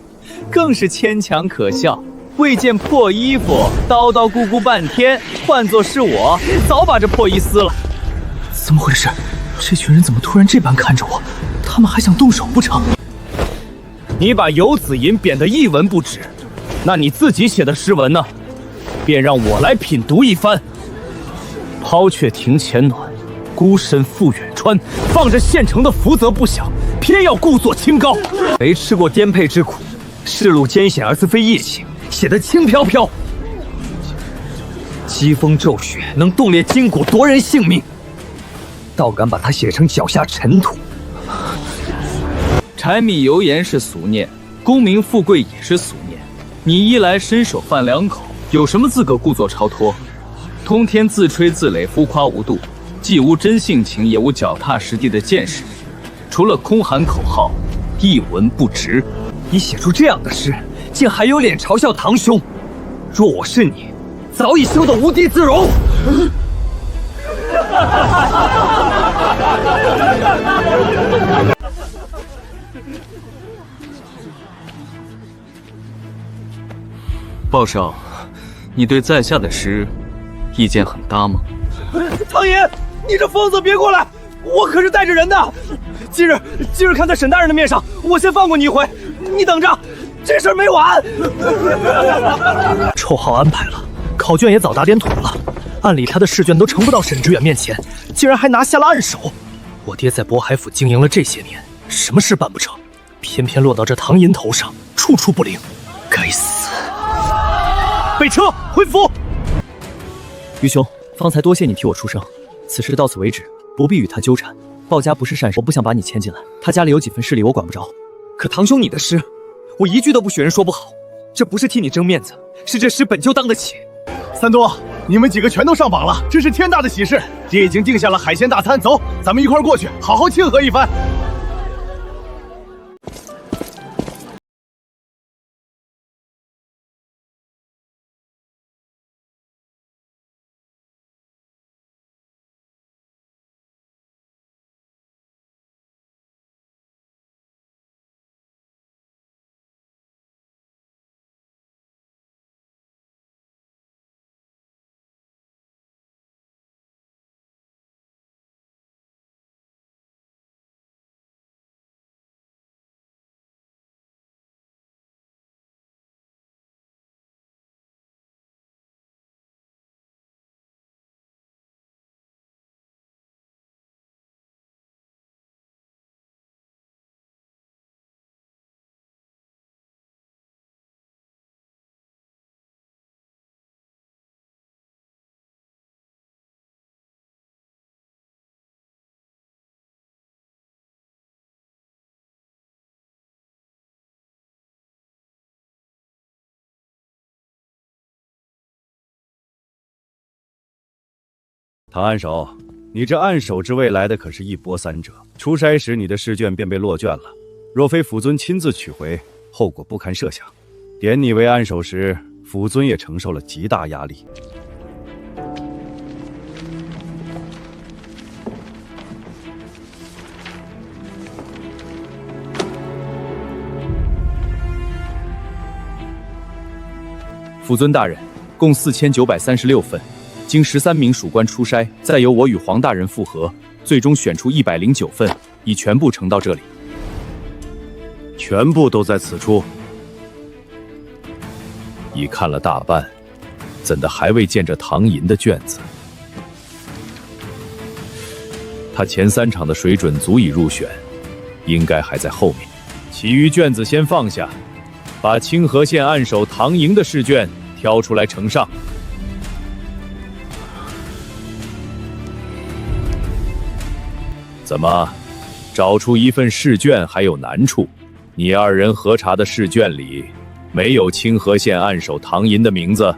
更是牵强可笑。为件破衣服，叨叨咕咕半天，换作是我，早把这破衣撕了。怎么回事？这群人怎么突然这般看着我？他们还想动手不成？你把游子吟贬得一文不值，那你自己写的诗文呢？便让我来品读一番。抛却庭前暖，孤身赴远川，放着现成的福泽不想，偏要故作清高。没吃过颠沛之苦，世路艰险而自非疫情，写得轻飘飘。疾风骤雪能冻裂筋骨，夺人性命，倒敢把它写成脚下尘土。柴米油盐是俗念，功名富贵也是俗念。你一来伸手饭两口，有什么资格故作超脱？通天自吹自擂，浮夸无度，既无真性情，也无脚踏实地的见识，除了空喊口号，一文不值。你写出这样的诗，竟还有脸嘲笑堂兄？若我是你，早已羞得无地自容。鲍少，你对在下的诗意见很搭吗？唐寅，你这疯子别过来！我可是带着人的。今日看在沈大人的面上，我先放过你一回。你等着，这事儿没完。臭号安排了，考卷也早打点妥了。按理他的试卷都呈不到沈知远面前，竟然还拿下了暗手。我爹在渤海府经营了这些年，什么事办不成，偏偏落到这唐寅头上，处处不灵。该死！备车回府。于兄，方才多谢你替我出声，此事到此为止，不必与他纠缠。鲍家不是善茬，我不想把你牵进来。他家里有几分势力，我管不着。可堂兄你的诗，我一句都不许人说不好。这不是替你争面子，是这诗本就当得起。三多，你们几个全都上榜了，这是天大的喜事！爹已经定下了海鲜大餐，走，咱们一块过去，好好庆贺一番。唐按手，你这按手之位来的可是一波三折。出筛时你的试卷便被落卷了，若非府尊亲自取回，后果不堪设想。点你为按手时，府尊也承受了极大压力。府尊大人，共4936份。经13名属官初筛，再由我与黄大人复核，最终选出109份，已全部呈到这里。全部都在此处。已看了大半，怎的还未见着唐寅的卷子？他前3场的水准足以入选，应该还在后面。其余卷子先放下，把清河县按手唐寅的试卷挑出来呈上。怎么，找出一份试卷还有难处？你2人核查的试卷里没有清河县按手唐寅的名字。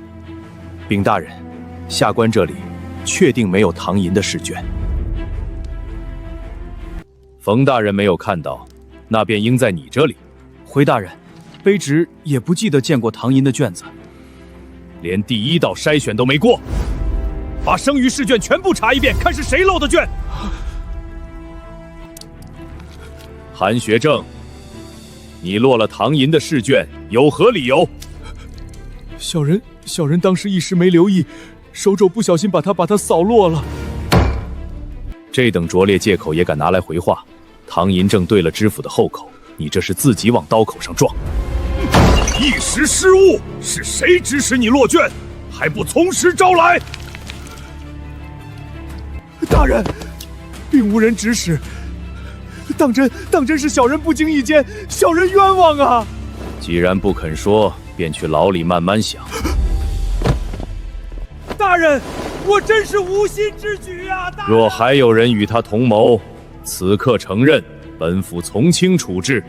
禀大人，下官这里确定没有唐寅的试卷。冯大人没有看到，那便应在你这里。回大人，卑职也不记得见过唐寅的卷子，连第1道筛选都没过，把剩余试卷全部查一遍，看是谁漏的卷。韩学正，你落了唐寅的试卷，有何理由？小人当时一时没留意，手肘不小心把它扫落了。这等拙劣借口也敢拿来回话？唐寅正对了知府的后口，你这是自己往刀口上撞。一时失误，是谁指使你落卷？还不从实招来？大人，并无人指使。当真是小人不经意间，小人冤枉啊！既然不肯说，便去牢里慢慢想。大人，我真是无心之举啊！若还有人与他同谋，此刻承认，本府从轻处置，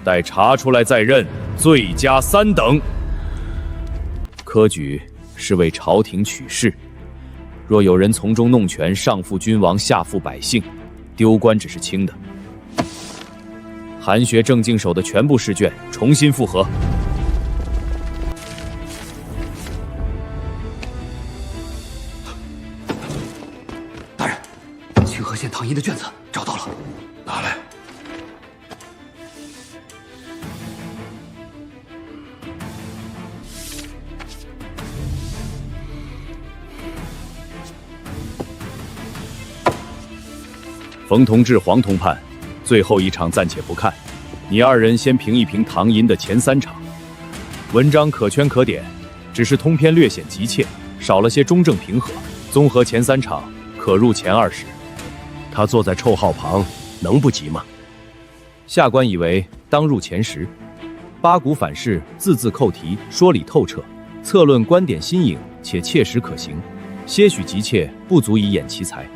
待查出来再认，罪加3等。科举是为朝廷取士，若有人从中弄权，上负君王，下负百姓，丢官只是轻的。韩学正经手的全部试卷重新复核。大人，清河县唐寅的卷子找到了，拿来。冯同志、黄同判，最后一场暂且不看，你2人先评一评唐寅的前3场。文章可圈可点，只是通篇略显急切，少了些中正平和。综合前3场，可入前20。他坐在臭号旁，能不急吗？下官以为当入前10。八股反噬，字字扣题，说理透彻，策论观点新颖且切实可行，些许急切不足以掩其才。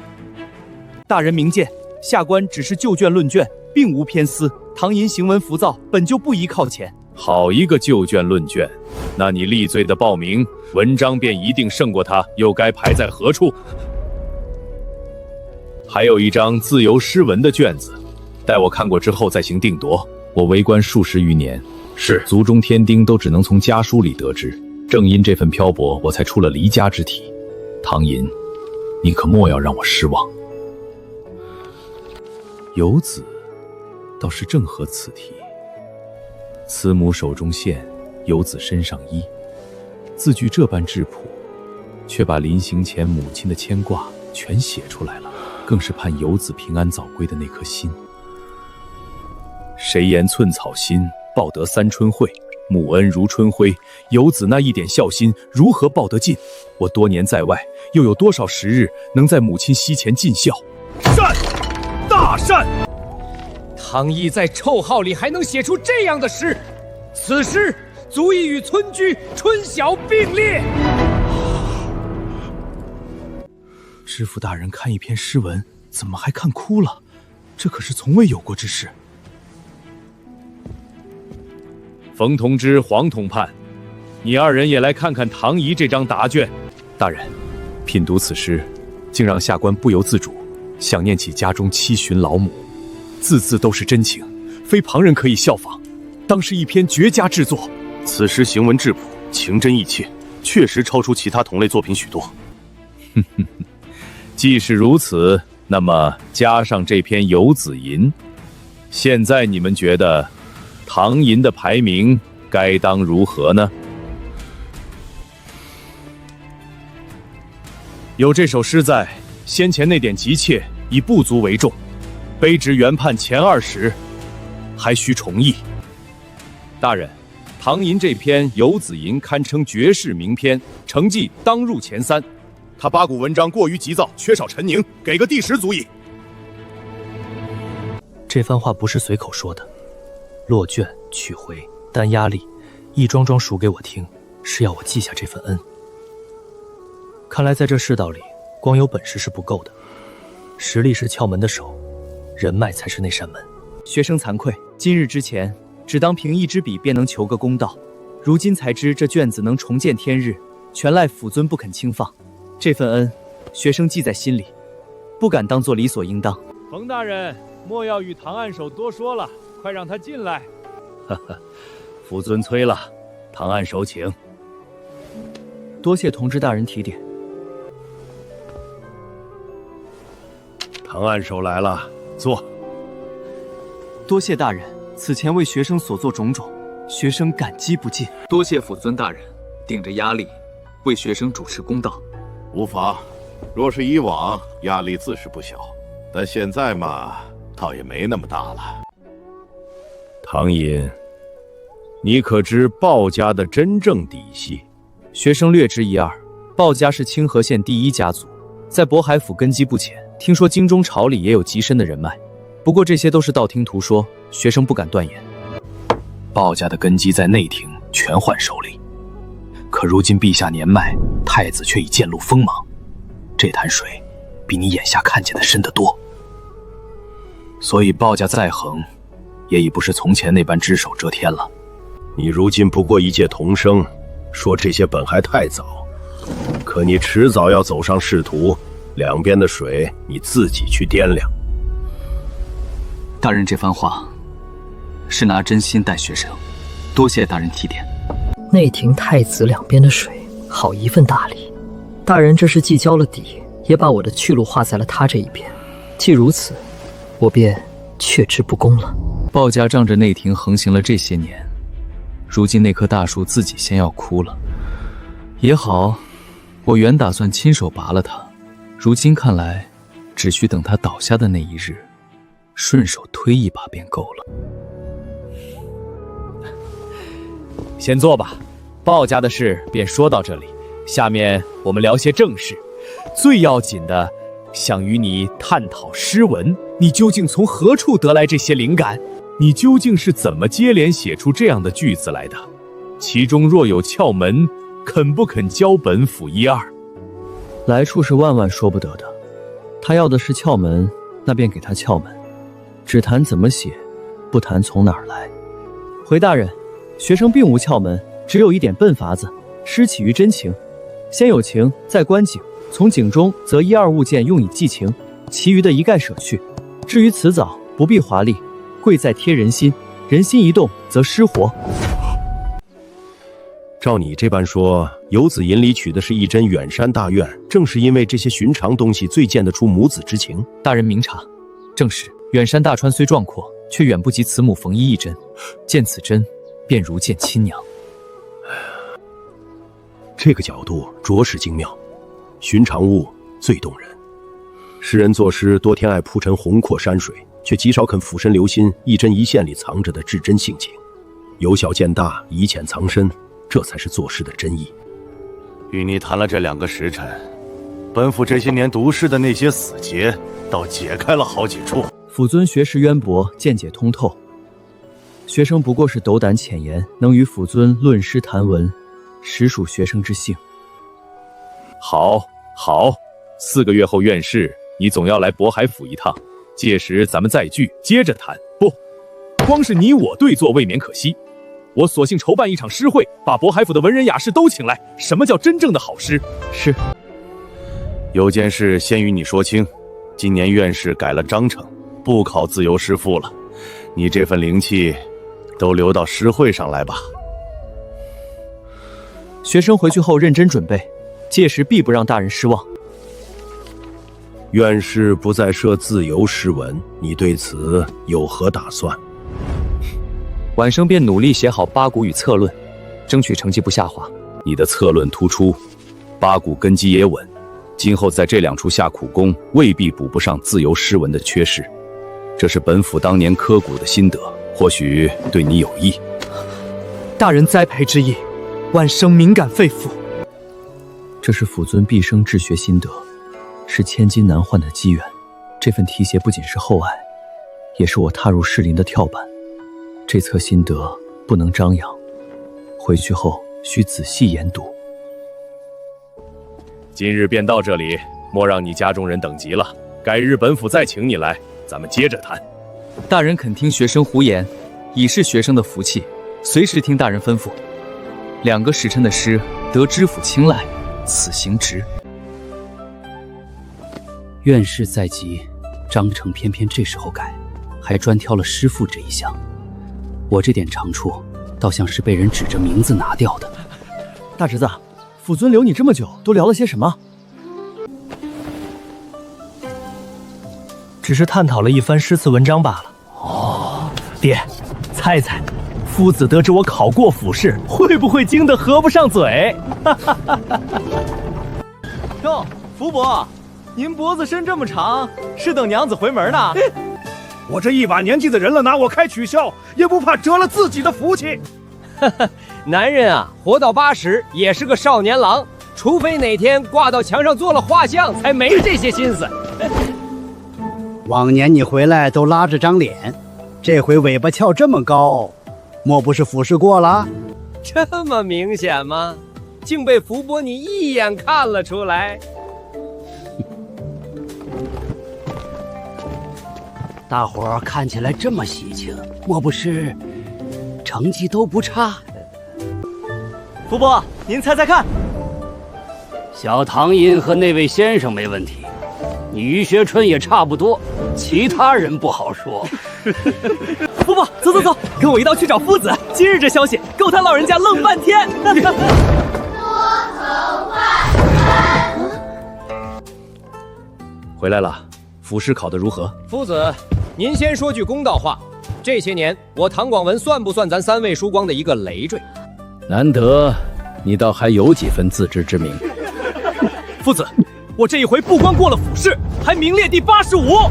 大人明鉴，下官只是就卷论卷，并无偏私。唐寅行文浮躁，本就不宜靠前。好一个就卷论卷，那你立罪的报名文章便一定胜过他，又该排在何处？还有一张自由诗文的卷子，待我看过之后再行定夺。我为官数十余年，是族中添丁都只能从家书里得知，正因这份漂泊，我才出了离家之体。唐寅，你可莫要让我失望。游子倒是正合此题。慈母手中线，游子身上衣。字句这般质朴，却把临行前母亲的牵挂全写出来了，更是盼游子平安早归的那颗心。谁言寸草心，报得三春晖。母恩如春晖，游子那一点孝心如何报得尽？我多年在外，又有多少时日能在母亲膝前尽孝？善，大善！唐毅在臭号里还能写出这样的诗，此诗足以与村居、春晓并列。知府大人看一篇诗文，怎么还看哭了？这可是从未有过之事。冯同之、黄统判，你二人也来看看唐仪这张答卷。大人，品读此诗，竟让下官不由自主想念起家中7旬老母，字字都是真情，非旁人可以效仿，当是一篇绝佳之作。此诗行文质朴，情真意切，确实超出其他同类作品许多。既是如此，那么加上这篇《游子吟》，现在你们觉得唐寅的排名该当如何呢？有这首诗在，先前那点急切已不足为重，卑职原判前20，还需重议。大人，唐寅这篇《游子吟》堪称绝世名篇，成绩当入前3。他八股文章过于急躁，缺少陈宁，给个第10足矣。这番话不是随口说的，落卷取回，单压力，一桩桩数给我听，是要我记下这份恩。看来在这世道里，光有本事是不够的，实力是撬门的手，人脉才是那扇门。学生惭愧，今日之前只当凭一支笔便能求个公道，如今才知这卷子能重见天日，全赖府尊不肯轻放。这份恩，学生记在心里，不敢当作理所应当。冯大人，莫要与唐案首多说了，快让他进来。府尊催了，唐案首请。多谢同知大人提点。唐案首来了，坐。多谢大人，此前为学生所做种种，学生感激不尽。多谢府尊大人，顶着压力为学生主持公道。无妨，若是以往，压力自是不小，但现在嘛，倒也没那么大了。唐寅，你可知鲍家的真正底细？学生略知一二。鲍家是清河县第1家族，在渤海府根基不浅，听说京中朝里也有极深的人脉。不过这些都是道听途说，学生不敢断言。鲍家的根基在内廷全换手里，可如今陛下年迈，太子却已渐露锋芒，这潭水比你眼下看见的深得多。所以鲍家再横，也已不是从前那般只手遮天了。你如今不过一介童生，说这些本还太早，可你迟早要走上仕途，两边的水你自己去掂量。大人这番话是拿真心待学生，多谢大人提点。内廷太子两边的水，好一份大礼。大人这是既交了底，也把我的去路画在了他这一边。既如此，我便却之不恭了。鲍家仗着内廷横行了这些年，如今那棵大树自己先要枯了。也好，我原打算亲手拔了它，如今看来，只需等它倒下的那一日，顺手推一把便够了。先坐吧，鲍家的事便说到这里，下面我们聊些正事。最要紧的，想与你探讨诗文，你究竟从何处得来这些灵感？你究竟是怎么接连写出这样的句子来的？其中若有窍门，肯不肯教本府一二？来处是万万说不得的，他要的是窍门，那便给他窍门，只谈怎么写，不谈从哪儿来。回大人，学生并无窍门，只有一点笨法子：诗起于真情，先有情，再观景。从景中择一二物件用以寄情，其余的一概舍去。至于词藻，不必华丽，贵在贴人心，人心一动则诗活。照你这般说，游子吟里取的是一针远山大院，正是因为这些寻常东西最见得出母子之情。大人明察，正是远山大川虽壮阔，却远不及慈母缝衣一针。见此针，便如见亲娘。这个角度着实精妙，寻常物最动人。诗人作诗多天爱铺陈宏阔山水，却极少肯俯身留心一针一线里藏着的至真性情。由小见大，以浅藏深，这才是作诗的真意。与你谈了这2个时辰，本府这些年读诗的那些死结，倒解开了好几处。府尊学识渊博，见解通透，学生不过是斗胆浅言，能与府尊论诗谈文，实属学生之幸。好，4个月后院试，你总要来渤海府一趟，届时咱们再聚，接着谈。不，光是你我对坐未免可惜。我索性筹办一场诗会，把渤海府的文人雅士都请来。什么叫真正的好诗？是。有件事先与你说清，今年院试改了章程，不考自由诗赋了。你这份灵气，都留到诗会上来吧。学生回去后认真准备，届时必不让大人失望。院试不再设自由诗文，你对此有何打算？晚生便努力写好八股与策论，争取成绩不下滑。你的策论突出，八股根基也稳，今后在这2处下苦功，未必补不上自由诗文的缺失。这是本府当年刻骨的心得，或许对你有益。大人栽培之意，晚生敏感肺腑。这是府尊毕生治学心得，是千金难换的机缘。这份提携不仅是厚爱，也是我踏入士林的跳板。这册心得不能张扬，回去后需仔细研读。今日便到这里，莫让你家中人等急了。改日本府再请你来，咱们接着谈。大人肯听学生胡言，已是学生的福气，随时听大人吩咐。2个时辰的诗得知府青睐，此行直。院试在即，章程偏偏这时候改，还专挑了诗赋这一项。我这点长处，倒像是被人指着名字拿掉的。大侄子，府尊留你这么久，都聊了些什么？只是探讨了一番诗词文章罢了。哦，爹，猜猜，夫子得知我考过府试，会不会惊得合不上嘴？哟，福伯，您脖子伸这么长，是等娘子回门呢？我这一把年纪的人了，拿我开取笑，也不怕折了自己的福气。男人啊，活到80也是个少年郎，除非哪天挂到墙上做了画像，才没这些心思。往年你回来都拉着张脸，这回尾巴翘这么高，莫不是俯视过了？这么明显吗？竟被福伯你一眼看了出来。大伙儿看起来这么喜庆，莫不是成绩都不差？福伯，您猜猜看。小唐寅和那位先生没问题，你于学春也差不多，其他人不好说。福伯，走走走，跟我一道去找夫子。今日这消息够他老人家愣半天。回来了，府试考得如何？夫子，您先说句公道话，这些年我唐广文算不算咱3位叔光的一个累赘？难得你倒还有几分自知之明。夫子，我这一回不光过了府试，还名列第85。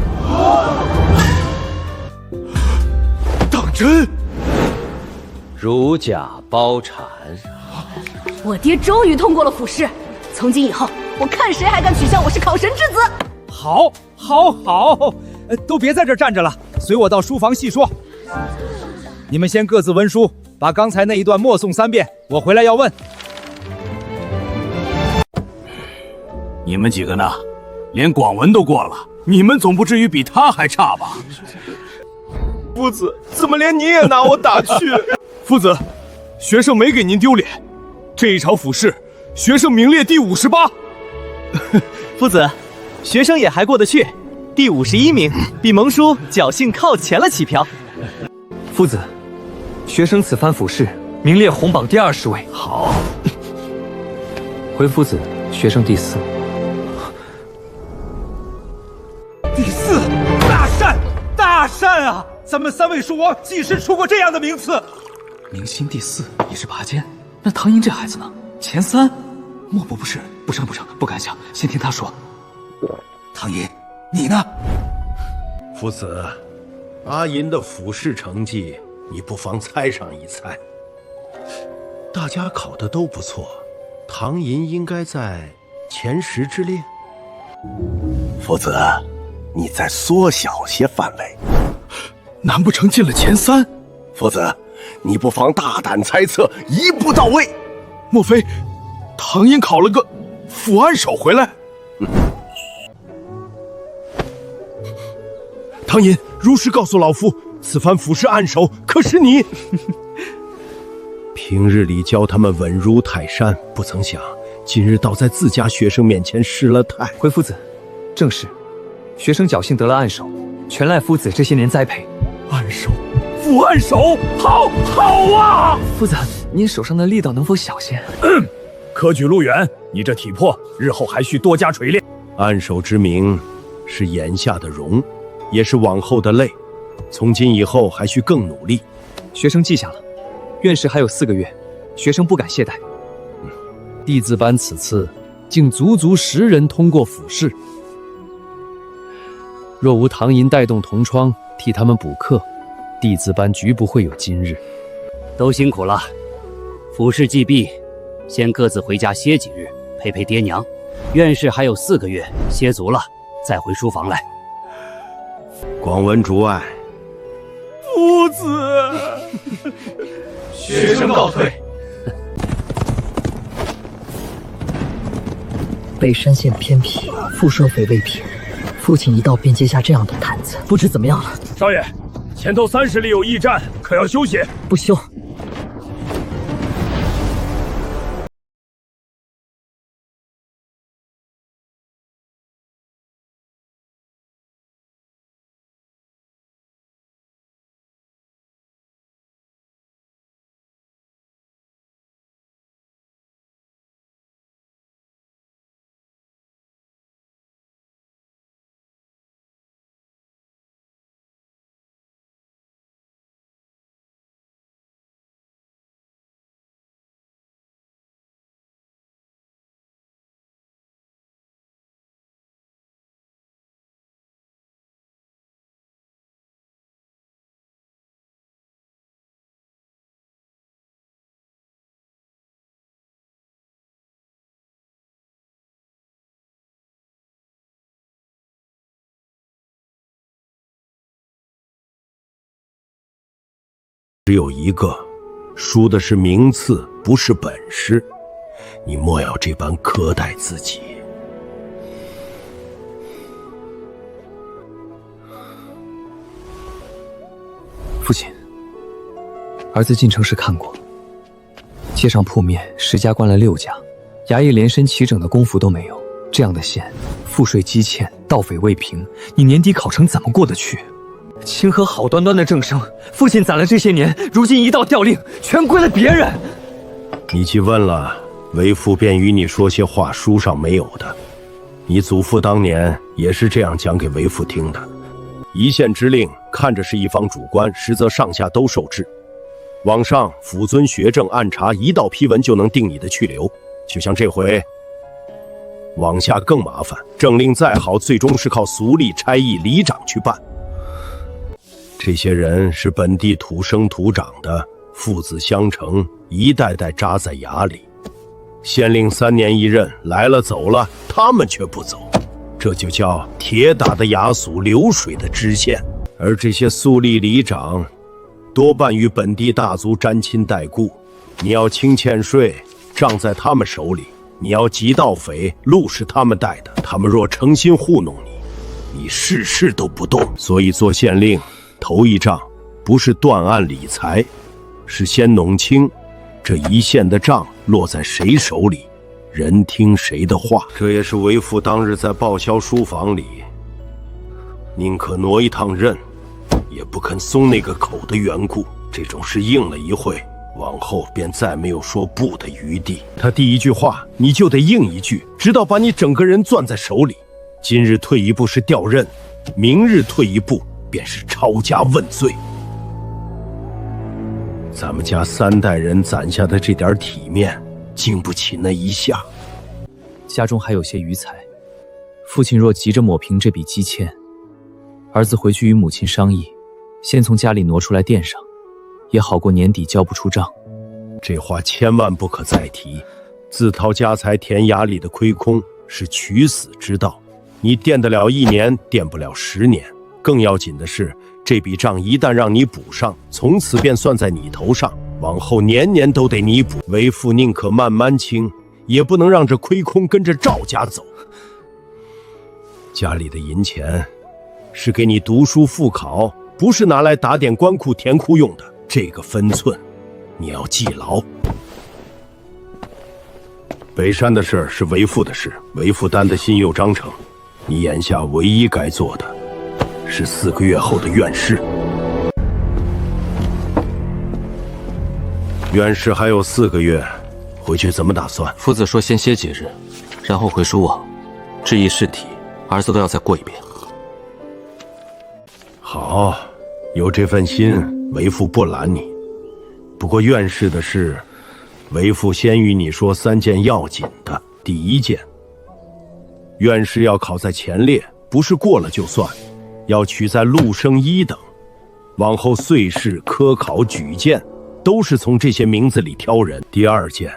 当真？如假包蝉。我爹终于通过了府试，从今以后，我看谁还敢取笑我是考神之子。好，好，好，都别在这儿站着了，随我到书房细说。你们先各自温书，把刚才那一段默诵3遍，我回来要问。你们几个呢？连广文都过了，你们总不至于比他还差吧？夫子，怎么连你也拿我打趣？夫子，学生没给您丢脸。这一场府试，学生名列第58。夫子，学生也还过得去，第51名，比蒙叔侥幸靠前了几票。夫子，学生此番府试名列红榜第20位。好，回夫子，学生第4。第4，大善啊！咱们3位书王几时出过这样的名次？明星第4，一日拔尖。那唐寅这孩子呢？前3？莫不是？不成，不敢想，先听他说。唐寅，你呢？夫子，阿银的府试成绩，你不妨猜上一猜。大家考的都不错，唐寅应该在前10之列。夫子，你再缩小些范围。难不成进了前3？夫子，你不妨大胆猜测，一步到位。莫非唐寅考了个府按手回来？唐寅，如实告诉老夫，此番府试按手可是你？平日里教他们稳如泰山，不曾想今日倒在自家学生面前失了态。回夫子，正是，学生侥幸得了按手，全赖夫子这些年栽培。按手，府按手，好啊！夫子，您手上的力道能否小些？科举路远，你这体魄日后还需多加锤炼。按手之名，是眼下的荣，也是往后的累。从今以后还需更努力。学生记下了，院试还有4个月，学生不敢懈怠。弟子班此次竟足10人通过府试，若无唐寅带动同窗替他们补课，弟子班绝不会有今日。都辛苦了，府试既毕，先各自回家歇几日，陪陪爹娘。院试还有4个月，歇足了再回书房来。广闻竹爱，夫子，学生告退。北山县偏僻，富社匪未平，父亲一到便接下这样的摊子，不知怎么样了。少爷，前头30里有驿站，可要休息？不休。只有一个，输的是名次，不是本事。你莫要这般苛待自己。父亲，儿子进城时看过，街上铺面10家关了6家，衙役连身齐整的功夫都没有。这样的县，赋税积欠，盗匪未平，你年底考成怎么过得去？清河好端端的正声，父亲攒了这些年，如今一道调令，全归了别人。你既问了，为父便与你说些话书上没有的。你祖父当年也是这样讲给为父听的。一县之令，看着是一方主官，实则上下都受制。往上府尊学政按察，一道批文就能定你的去留。就像这回，往下更麻烦，政令再好，最终是靠俗吏、差役、里长去办。这些人是本地土生土长的，父子相承，一代代扎在衙里。县令3年1任，来了走了，他们却不走，这就叫铁打的衙署，流水的知县。而这些肃吏里长，多半与本地大族沾亲带故。你要清欠税，账在他们手里；你要缉盗匪，路是他们带的。他们若诚心糊弄你，你事事都不动。所以做县令，头一仗不是断案理财，是先弄清这一线的账落在谁手里，人听谁的话。这也是为父当日在报销书房里宁可挪一趟刃，也不肯松那个口的缘故。这种事应了一回，往后便再没有说不的余地。他第一句话你就得应一句，直到把你整个人攥在手里。今日退一步是调任，明日退一步便是抄家问罪。咱们家3代人攒下的这点体面，经不起那一下。家中还有些余财，父亲若急着抹平这笔积欠，儿子回去与母亲商议，先从家里挪出来垫上，也好过年底交不出账。这话千万不可再提，自掏家财填衙里的亏空是取死之道。你垫得了1年，垫不了10年。更要紧的是，这笔账一旦让你补上，从此便算在你头上，往后年年都得你补。为父宁可慢慢清，也不能让这亏空跟着赵家走。家里的银钱是给你读书复考，不是拿来打点官库填库用的，这个分寸你要记牢。北山的事是为父的事，为父担的心又章程，你眼下唯一该做的是4个月后的院试。院试还有4个月，回去怎么打算？夫子说先歇几日，然后回书网，质疑试题，儿子都要再过一遍。好，有这份心，为父不拦你。不过院试的事，为父先与你说3件要紧的。第1件，院试要考在前列，不是过了就算，要取在陆生1等。往后岁试、科考、举荐，都是从这些名字里挑人。第2件，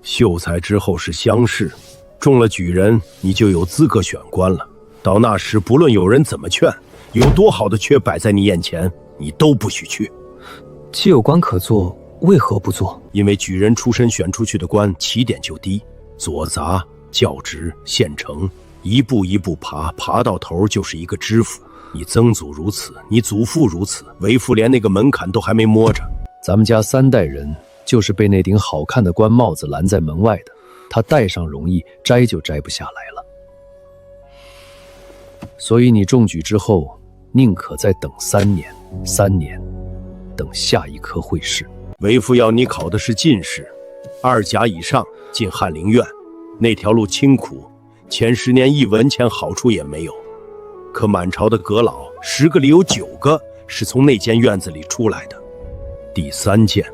秀才之后是乡试，中了举人，你就有资格选官了。到那时，不论有人怎么劝，有多好的缺摆在你眼前，你都不许去。既有官可做，为何不做？因为举人出身选出去的官起点就低，左杂、教职、县城，一步一步爬，爬到头就是一个知府。你曾祖如此，你祖父如此，为父连那个门槛都还没摸着。咱们家3代人就是被那顶好看的官帽子拦在门外的，他戴上容易，摘就摘不下来了。所以你中举之后，宁可再等3年，等下一科会试。为父要你考的是进士，2甲以上进翰林院，那条路清苦，前10年1文钱好处也没有。可满朝的阁老10个里有9个是从那间院子里出来的。第3件，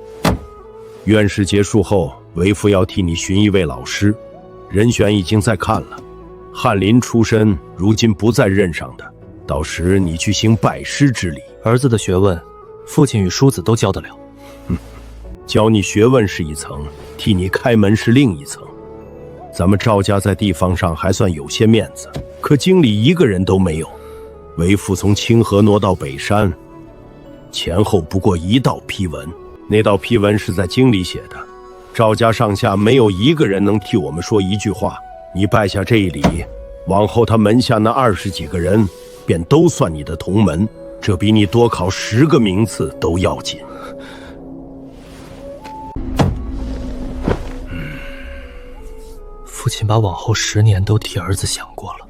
院试结束后，为父要替你寻一位老师，人选已经在看了，翰林出身，如今不在任上的，到时你去行拜师之礼。儿子的学问，父亲与叔子都教得了。教你学问是一层，替你开门是另一层。咱们赵家在地方上还算有些面子，可京里一个人都没有。为父从清河挪到北山，前后不过1道批文，那道批文是在京里写的，赵家上下没有一个人能替我们说一句话。你拜下这一礼，往后他门下那20几个人便都算你的同门，这比你多考10个名次都要紧。父亲把往后10年都替儿子想过了，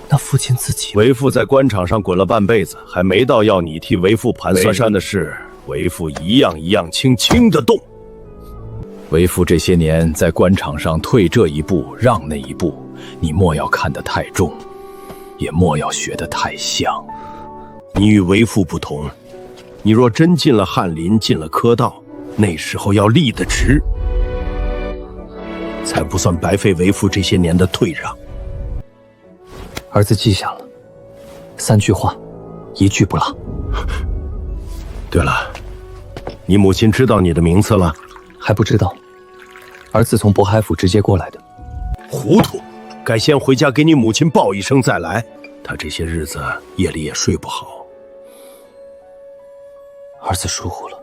那父亲自己，为父在官场上滚了半辈子，还没到要你替为父盘算山的事，为父一样一样轻得动。为父这些年在官场上退这一步让那一步，你莫要看得太重，也莫要学得太像。你与为父不同，你若真进了翰林，进了科道，那时候要立得直，才不算白费为父这些年的退让。儿子记下了，3句话，1句不落。对了，你母亲知道你的名次了？还不知道，儿子从渤海府直接过来的。糊涂，该先回家给你母亲报一声再来。她这些日子夜里也睡不好。儿子疏忽了。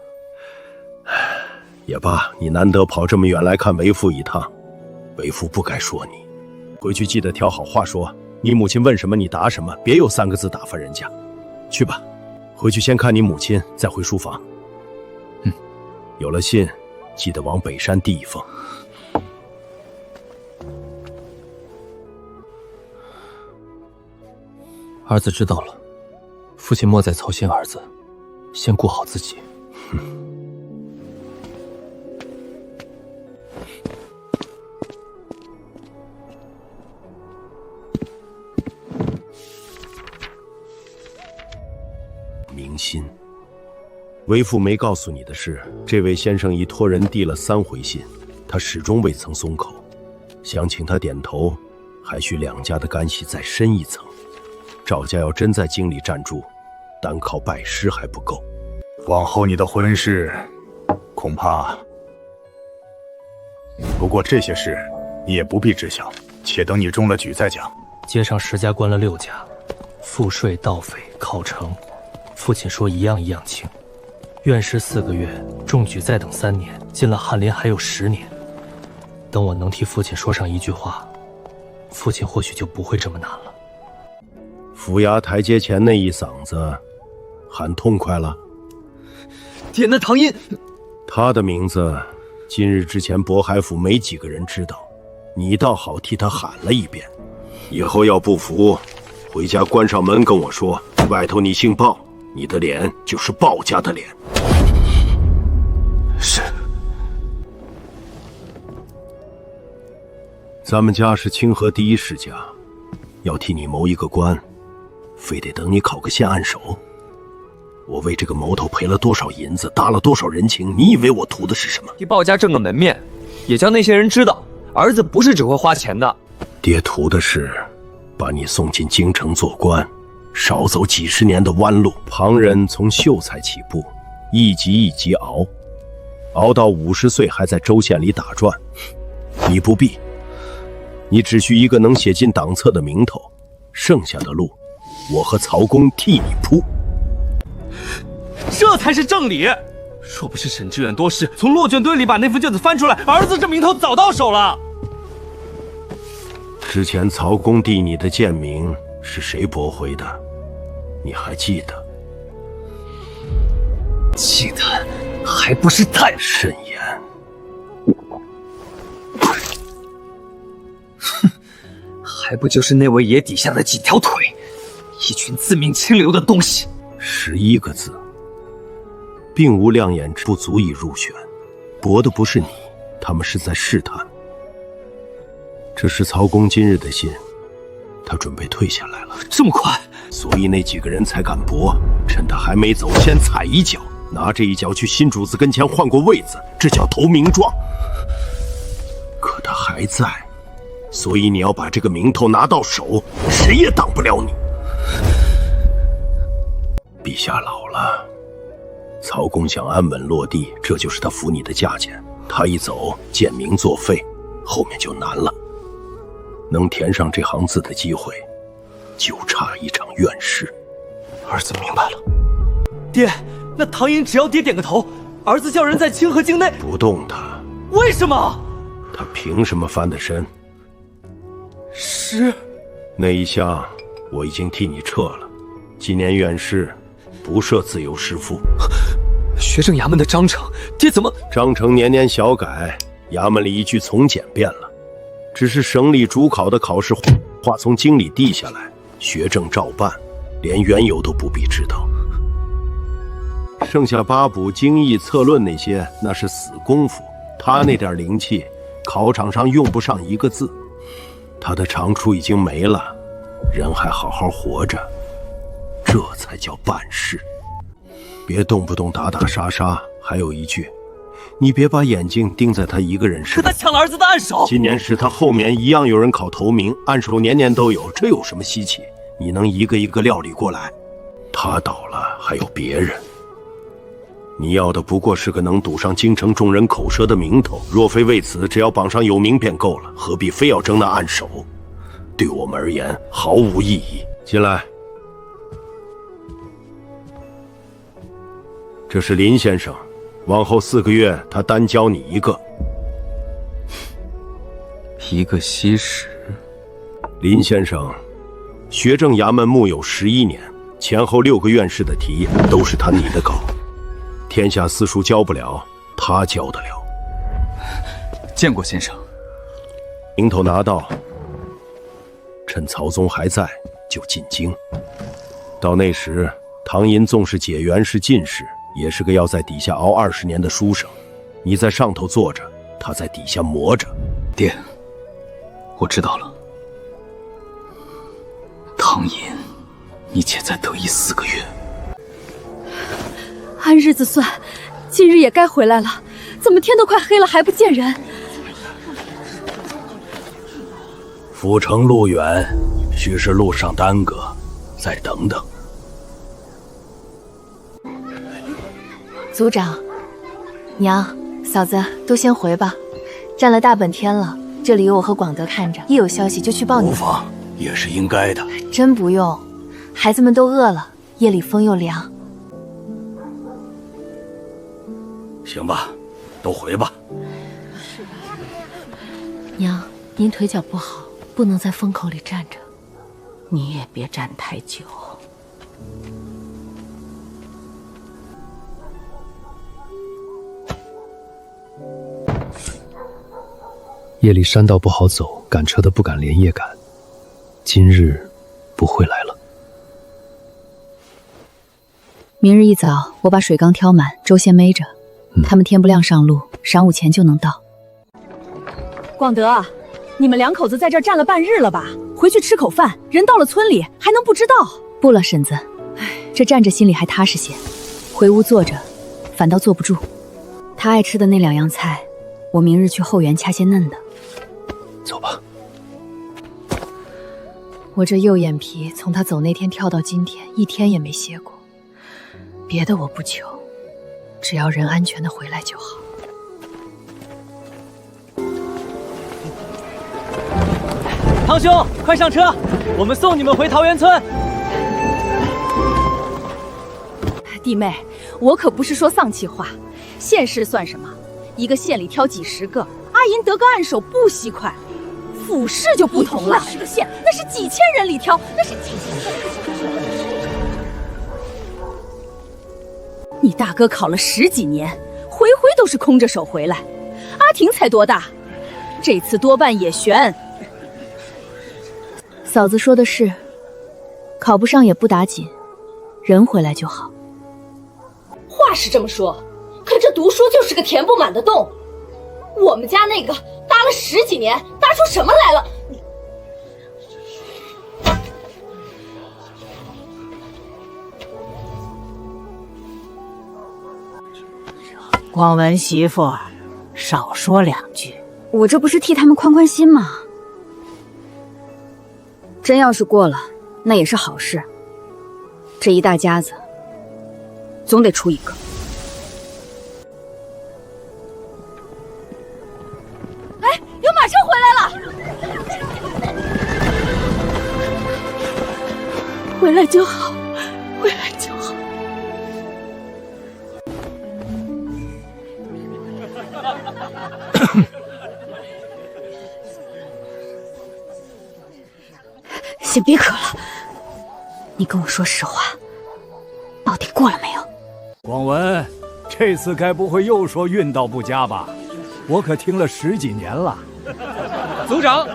也罢，你难得跑这么远来看为父一趟，为父不该说你。回去记得挑好话说，你母亲问什么你答什么，别有3个字打发人家。去吧，回去先看你母亲，再回书房。有了信，记得往北山递一封。儿子知道了，父亲莫再操心儿子，先顾好自己。明心，为父没告诉你的是，这位先生已托人递了3回信，他始终未曾松口。想请他点头，还需两家的干系再深一层。赵家要真在京里站住，单靠拜师还不够。往后你的婚事，恐怕……不过这些事你也不必知晓，且等你中了举再讲。街上10家关了6家，赋税、盗匪、考成，父亲说一样一样清。院士4个月，中举再等3年，进了翰林还有10年。等我能替父亲说上一句话，父亲或许就不会这么难了。府衙台阶前那一嗓子，喊痛快了。爹，那唐寅，他的名字，今日之前渤海府没几个人知道，你倒好替他喊了一遍。以后要不服，回家关上门跟我说，外头你姓鲍，你的脸就是鲍家的脸。是。咱们家是清河第1世家，要替你谋一个官，非得等你考个县按手。我为这个谋头赔了多少银子，搭了多少人情，你以为我图的是什么？替鲍家挣个门面，也叫那些人知道，儿子不是只会花钱的。爹图的是把你送进京城做官，少走几10年的弯路。旁人从秀才起步，一级一级熬，熬到50岁还在州县里打转。你不必，你只需一个能写进党册的名头，剩下的路，我和曹公替你铺。这才是正理。若不是沈志远多事，从落卷堆里把那份卷子翻出来，儿子这名头早到手了。之前曹公递你的荐名是谁驳回的？你还记得？记得，还不是太慎言。哼，还不就是那位爷底下的几条腿，一群自命清流的东西。11个字，并无亮眼不足以入选，驳的不是你，他们是在试探。这是曹公今日的信，他准备退下来了。这么快？所以那几个人才敢驳，趁他还没走，先踩一脚，拿这一脚去新主子跟前换过位子，这叫投名状。可他还在，所以你要把这个名头拿到手，谁也挡不了你。陛下老了，曹公想安稳落地，这就是他扶你的价钱。他一走，贱名作废，后面就难了。能填上这行字的机会，就差一场院士。儿子明白了。爹，那唐寅只要爹点个头，儿子叫人在清河境内不动他。为什么？他凭什么翻的身？是那一项我已经替你撤了，今年院士不设自由师傅。学政衙门的章程，爹怎么？章程年年小改，衙门里一句从简变了。只是省里主考的考试话从京里递下来，学政照办，连缘由都不必知道。剩下八补、经义、策论那些，那是死功夫。他那点灵气，考场上用不上一个字。他的长处已经没了，人还好好活着，这才叫办事。别动不动打打杀杀。还有一句，你别把眼睛盯在他一个人身上。可他抢了儿子的暗手。今年是他后面一样有人考头名，暗手年年都有，这有什么稀奇？你能一个一个料理过来？他倒了，还有别人。你要的不过是个能堵上京城众人口舌的名头，若非为此，只要榜上有名便够了，何必非要争那暗手？对我们而言毫无意义。进来。这是林先生，往后4个月他单教你一个。一个西史。林先生，学政衙门木有11年，前后6个院士的题都是他拟的稿。天下私塾教不了，他教得了。见过先生。名头拿到，趁曹宗还在就进京。到那时，唐寅纵是解元是进士，也是个要在底下熬20年的书生。你在上头坐着，他在底下磨着。爹，我知道了。唐寅，你且再得意4个月。按日子算，今日也该回来了，怎么天都快黑了还不见人？府城路远，须是路上耽搁，再等等。族长、娘、嫂子都先回吧，站了大本天了，这里有我和广德看着，一有消息就去报你。无妨，也是应该的。真不用，孩子们都饿了，夜里风又凉。行吧，都回吧。娘，您腿脚不好，不能在风口里站着。你也别站太久。夜里山道不好走，赶车的不敢连夜赶。今日不会来了。明日一早，我把水缸挑满，粥先焖着。他们天不亮上路，晌午前就能到。广德，你们2口子在这儿站了半日了吧？回去吃口饭，人到了村里还能不知道？不了，婶子，这站着心里还踏实些。回屋坐着，反倒坐不住。他爱吃的那2样菜，我明日去后园掐些嫩的。走吧。我这右眼皮从他走那天跳到今天，1天也没歇过。别的我不求，只要人安全的回来就好。堂兄，快上车，我们送你们回桃源村。弟妹，我可不是说丧气话，县市算什么？一个县里挑几10个，阿银得个暗手不稀快。府市就不同了，是个县，那是几千人里挑，那是几千人。你大哥考了10几年，回回都是空着手回来。阿婷才多大，这次多半也悬。嫂子说的是，考不上也不打紧，人回来就好。话是这么说，可这读书就是个填不满的洞。我们家那个搭了10几年，搭出什么来了？广文媳妇，少说2句。我这不是替他们宽宽心吗？真要是过了，那也是好事。这一大家子，总得出一个。哎，有马车回来了！回来就好，回来就好。先别渴了，你跟我说实话，到底过了没有？广文，这次该不会又说运道不佳吧？我可听了10几年了。族长，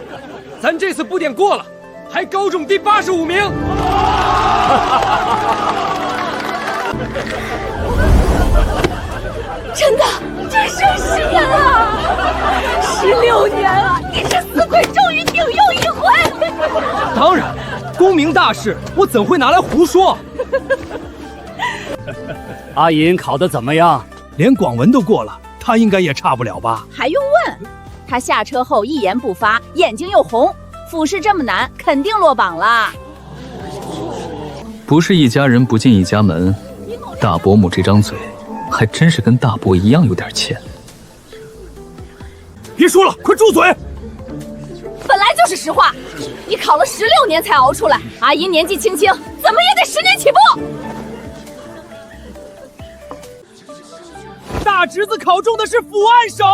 咱这次不点过了，还高中第85名。真的，这剩10年了，16年了，你这死鬼终于顶用一回。当然，公明大事，我怎会拿来胡说？阿银考得怎么样？连广文都过了，他应该也差不了吧？还用问？他下车后一言不发，眼睛又红。复试这么难，肯定落榜了。不是一家人不进一家门，大伯母这张嘴，还真是跟大伯一样有点欠。别说了，快住嘴！本来就是实话，你考了16年才熬出来，阿银年纪轻轻，怎么也得10年起步。大侄子考中的是府按手。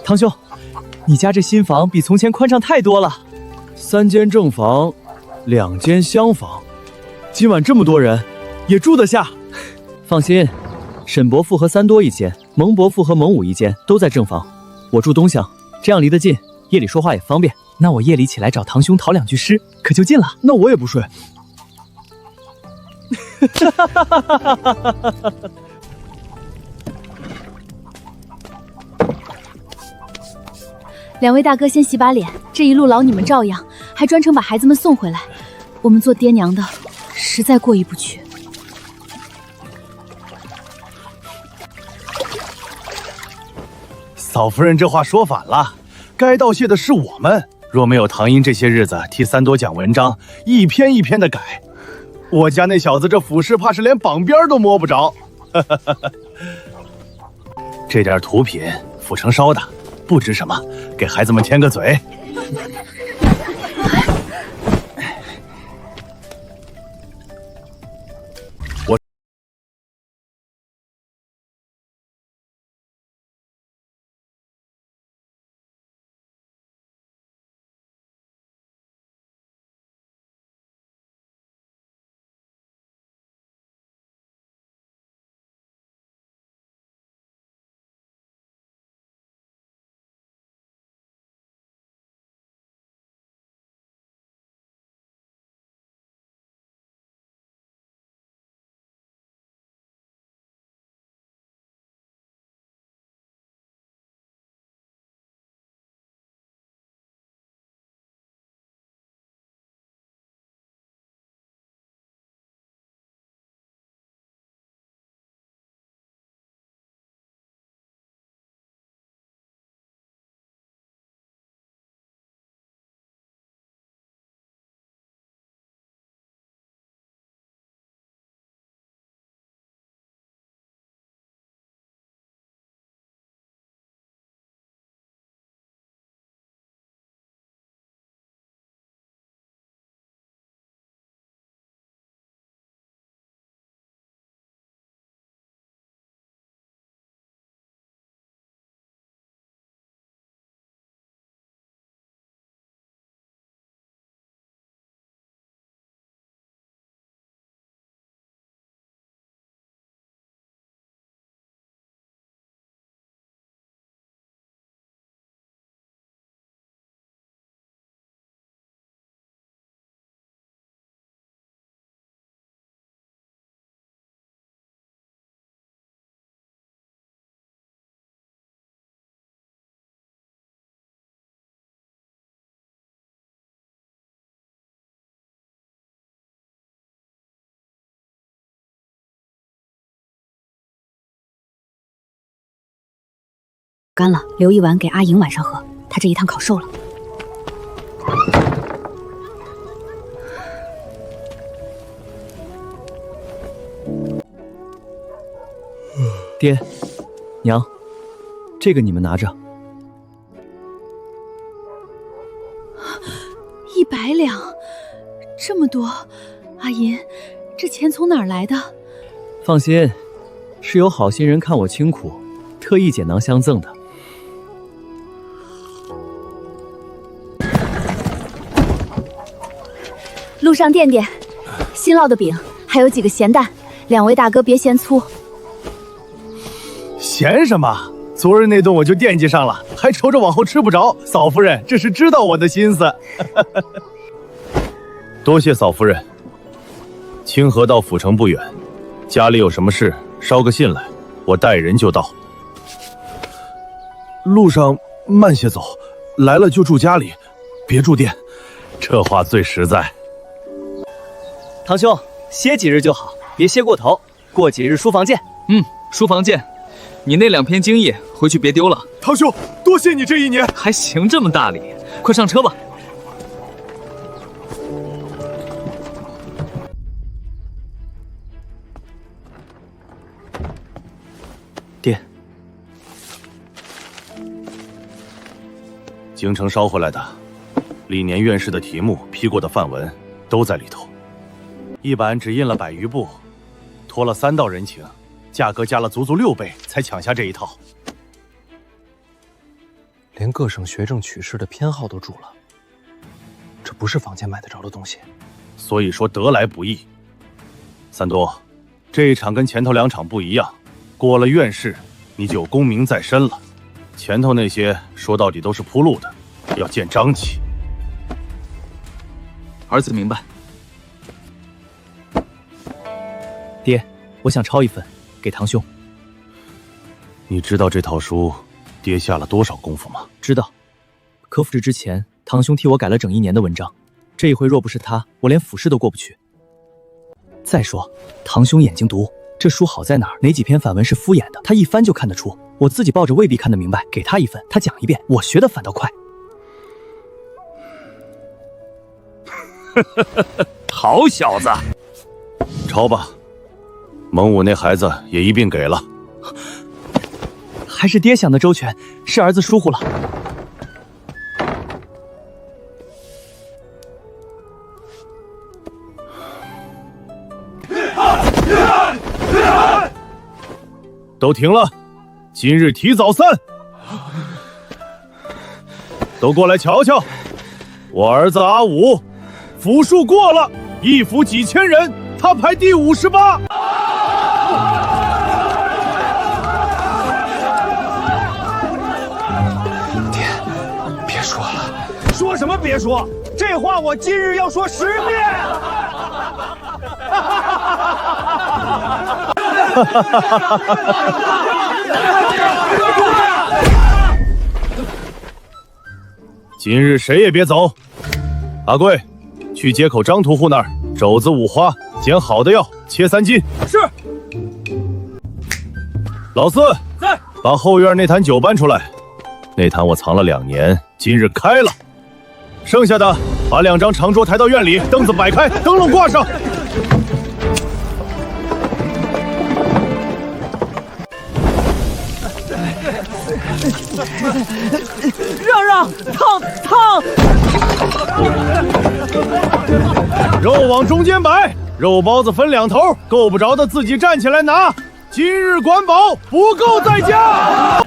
堂兄，你家这新房比从前宽敞太多了，3间正房，2间厢房，今晚这么多人，也住得下。放心，沈伯父和三多一间，蒙伯父和蒙武一间都在正房，我住东厢，这样离得近，夜里说话也方便。那我夜里起来找堂兄讨2句诗，可就近了。那我也不睡。2位大哥先洗把脸，这一路劳你们照样，还专程把孩子们送回来，我们做爹娘的实在过意不去。嫂夫人这话说反了，该道谢的是我们。若没有唐英这些日子替三多讲文章，一篇一篇的改，我家那小子这府事怕是连榜边都摸不着。这点土品，府城烧的，不值什么，给孩子们添个嘴。干了，留一碗给阿莹晚上喝，她这一趟烤瘦了。爹，娘，这个你们拿着。100两，这么多，阿银，这钱从哪儿来的？放心，是有好心人看我清苦，特意捡囊相赠的。路上垫垫，新烙的饼，还有几个咸蛋，2位大哥别嫌粗。嫌什么？昨日那顿我就惦记上了，还愁着往后吃不着。嫂夫人这是知道我的心思。多谢嫂夫人。清河到府城不远，家里有什么事捎个信来，我带人就到。路上慢些走，来了就住家里，别住店。这话最实在。堂兄，歇几日就好，别歇过头。过几日书房见。书房见。你那2篇经义回去别丢了。堂兄，多谢你这1年。还行这么大礼，快上车吧。爹，京城捎回来的，历年院士的题目批过的范文都在里头。一版只印了100余部，托了3道人情，价格加了足足6倍才抢下这一套。连各省学政取士的偏好都注了，这不是坊间买得着的东西。所以说得来不易。三多，这一场跟前头2场不一样，过了院士，你就有功名在身了。前头那些说到底都是铺路的，要见张气。儿子明白。爹，我想抄一份给堂兄。你知道这套书爹下了多少功夫吗？知道，科复制之前，堂兄替我改了整1年的文章。这一回若不是他，我连复试都过不去。再说，堂兄眼睛毒，这书好在哪儿？哪几篇反文是敷衍的，他一翻就看得出。我自己抱着未必看得明白，给他一份，他讲一遍，我学的反倒快。好小子，抄吧。蒙武那孩子也一并给了。还是爹想的周全，是儿子疏忽了。都停了，今日提早散。都过来瞧瞧，我儿子阿武，府数过了，一府几千人，他排第58。爹，别说了。说什么别说？这话我今日要说10遍。今日谁也别走。阿贵，去街口张屠户那儿，肘子、五花，捡好的药，切3斤。是。老四，在。把后院那坛酒搬出来，那坛我藏了2年，今日开了。剩下的，把2张长桌抬到院里，凳子摆开，灯笼挂上。让，烫！肉往中间摆，肉包子分2头，够不着的自己站起来拿。今日管饱，不够再加。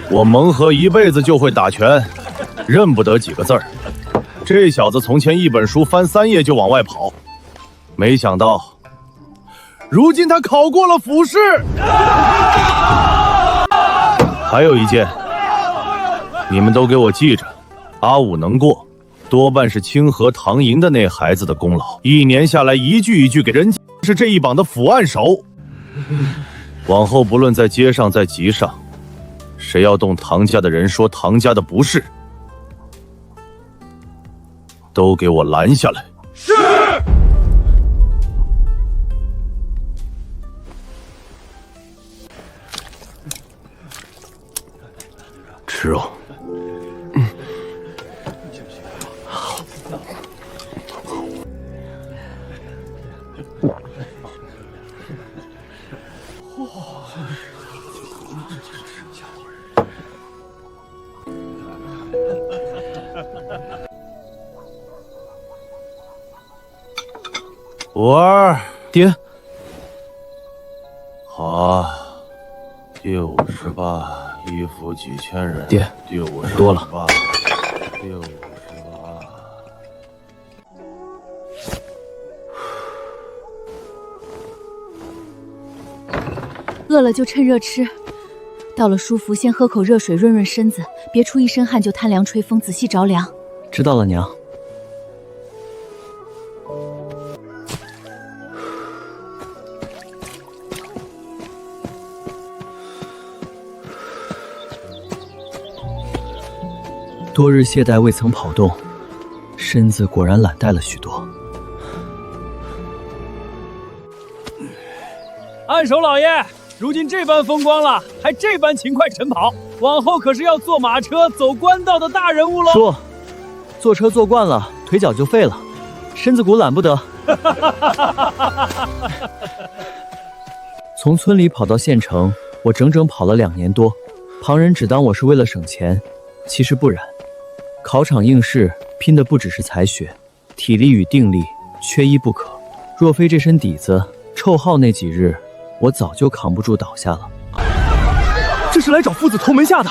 我蒙和一辈子就会打拳，认不得几个字儿。这小子从前一本书翻3页就往外跑，没想到，如今他考过了府试。还有一件，你们都给我记着，阿武能过，多半是清河唐寅的那孩子的功劳。1年下来，一句一句给人是这一榜的府案手。往后不论在街上在集上，谁要动唐家的人说唐家的不是，都给我拦下来。是。吃肉。武儿，爹。好啊，第58，一府几千人。爹，第58多了。第58。饿了就趁热吃，到了书府先喝口热水润润身子，别出一身汗就贪凉吹风，仔细着凉。知道了，娘。多日懈怠未曾跑动，身子果然懒怠了许多。按手老爷，如今这般风光了，还这般勤快晨跑，往后可是要坐马车走官道的大人物喽。说，坐车坐惯了，腿脚就废了，身子骨懒不得。从村里跑到县城，我整整跑了2年多。旁人只当我是为了省钱，其实不然。考场应试拼的不只是才学，体力与定力缺一不可。若非这身底子，臭号那几日，我早就扛不住倒下了。这是来找父子投门下的。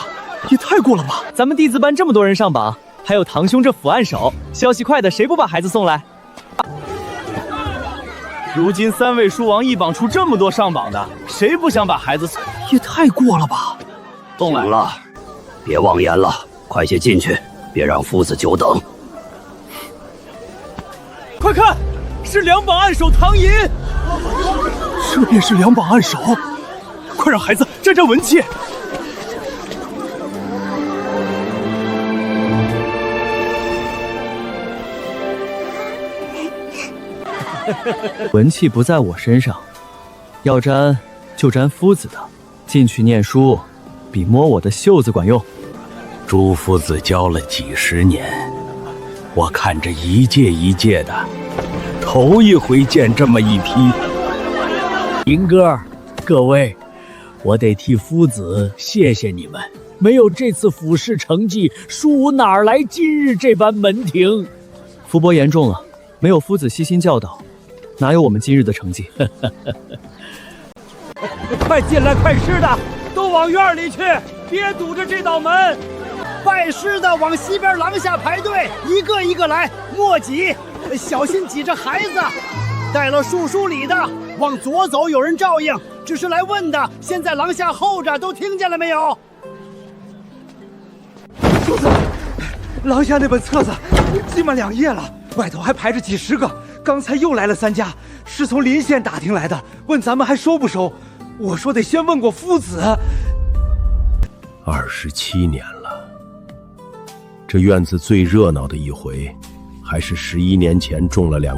也太过了吧！咱们弟子班这么多人上榜，还有堂兄这府按手，消息快的谁不把孩子送来？如今3位书王一榜出这么多上榜的，谁不想把孩子送？也太过了吧！行了，别妄言了，快些进去，别让夫子久等。快看，是2榜按手唐寅，这便是2榜按手，快让孩子沾沾文气。文气不在我身上，要沾就沾夫子的。进去念书，比摸我的袖子管用。朱夫子教了几10年，我看着一届一届的，头一回见这么一批。银哥，各位，我得替夫子谢谢你们，没有这次府试成绩，书武哪来今日这般门庭？福伯言重了，没有夫子悉心教导，哪有我们今日的成绩？快进来，快师的都往院里去，别堵着这道门。拜师的往西边廊下排队，一个一个来，莫挤，小心挤着孩子。带了树书礼的往左走，有人照应。只是来问的，先在廊下候着，都听见了没有？主子，廊下那本册子挤满2页了，外头还排着几10个。刚才又来了3家，是从临县打听来的，问咱们还收不收。我说得先问过夫子。27年了，这院子最热闹的一回，还是11年前中了2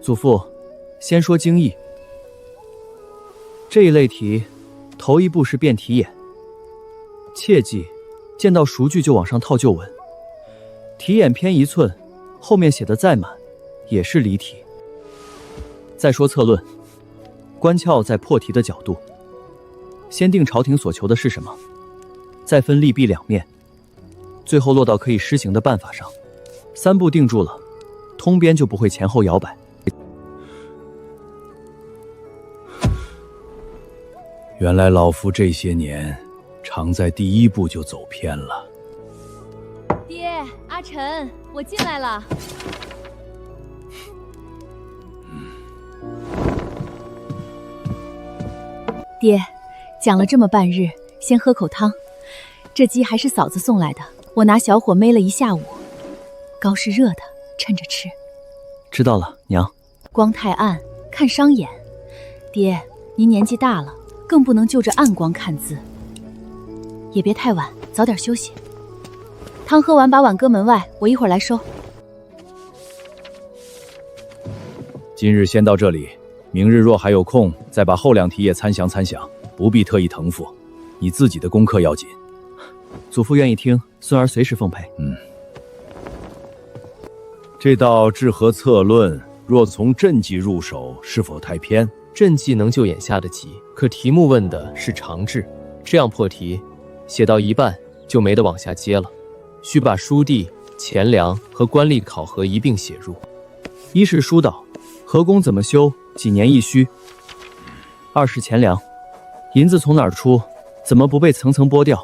祖父，先说经义。这一类题，头一步是辨题眼，切记见到熟句就往上套旧文。题眼偏1寸，后面写的再满，也是离题。再说策论，关窍在破题的角度，先定朝廷所求的是什么，再分利弊两面，最后落到可以施行的办法上。3步定住了，通编就不会前后摇摆。原来老夫这些年常在第1步就走偏了。爹，阿晨，我进来了。爹，讲了这么半日，先喝口汤。这鸡还是嫂子送来的，我拿小火煨了一下午，糕是热的，趁着吃。知道了，娘。光太暗，看伤眼。爹，您年纪大了，更不能就着暗光看字。也别太晚，早点休息。汤喝完，把碗搁门外，我一会儿来收。今日先到这里，明日若还有空，再把后2题也参详参详，不必特意誊复。你自己的功课要紧。祖父愿意听，孙儿随时奉陪。这道治和策论，若从阵计入手，是否太偏？阵计能救眼下的急，可题目问的是长治，这样破题，写到一半就没得往下接了。需把书地、钱粮和官吏考核一并写入。一是书导，河工怎么修，几年一须；二是钱粮，银子从哪儿出，怎么不被层层剥掉；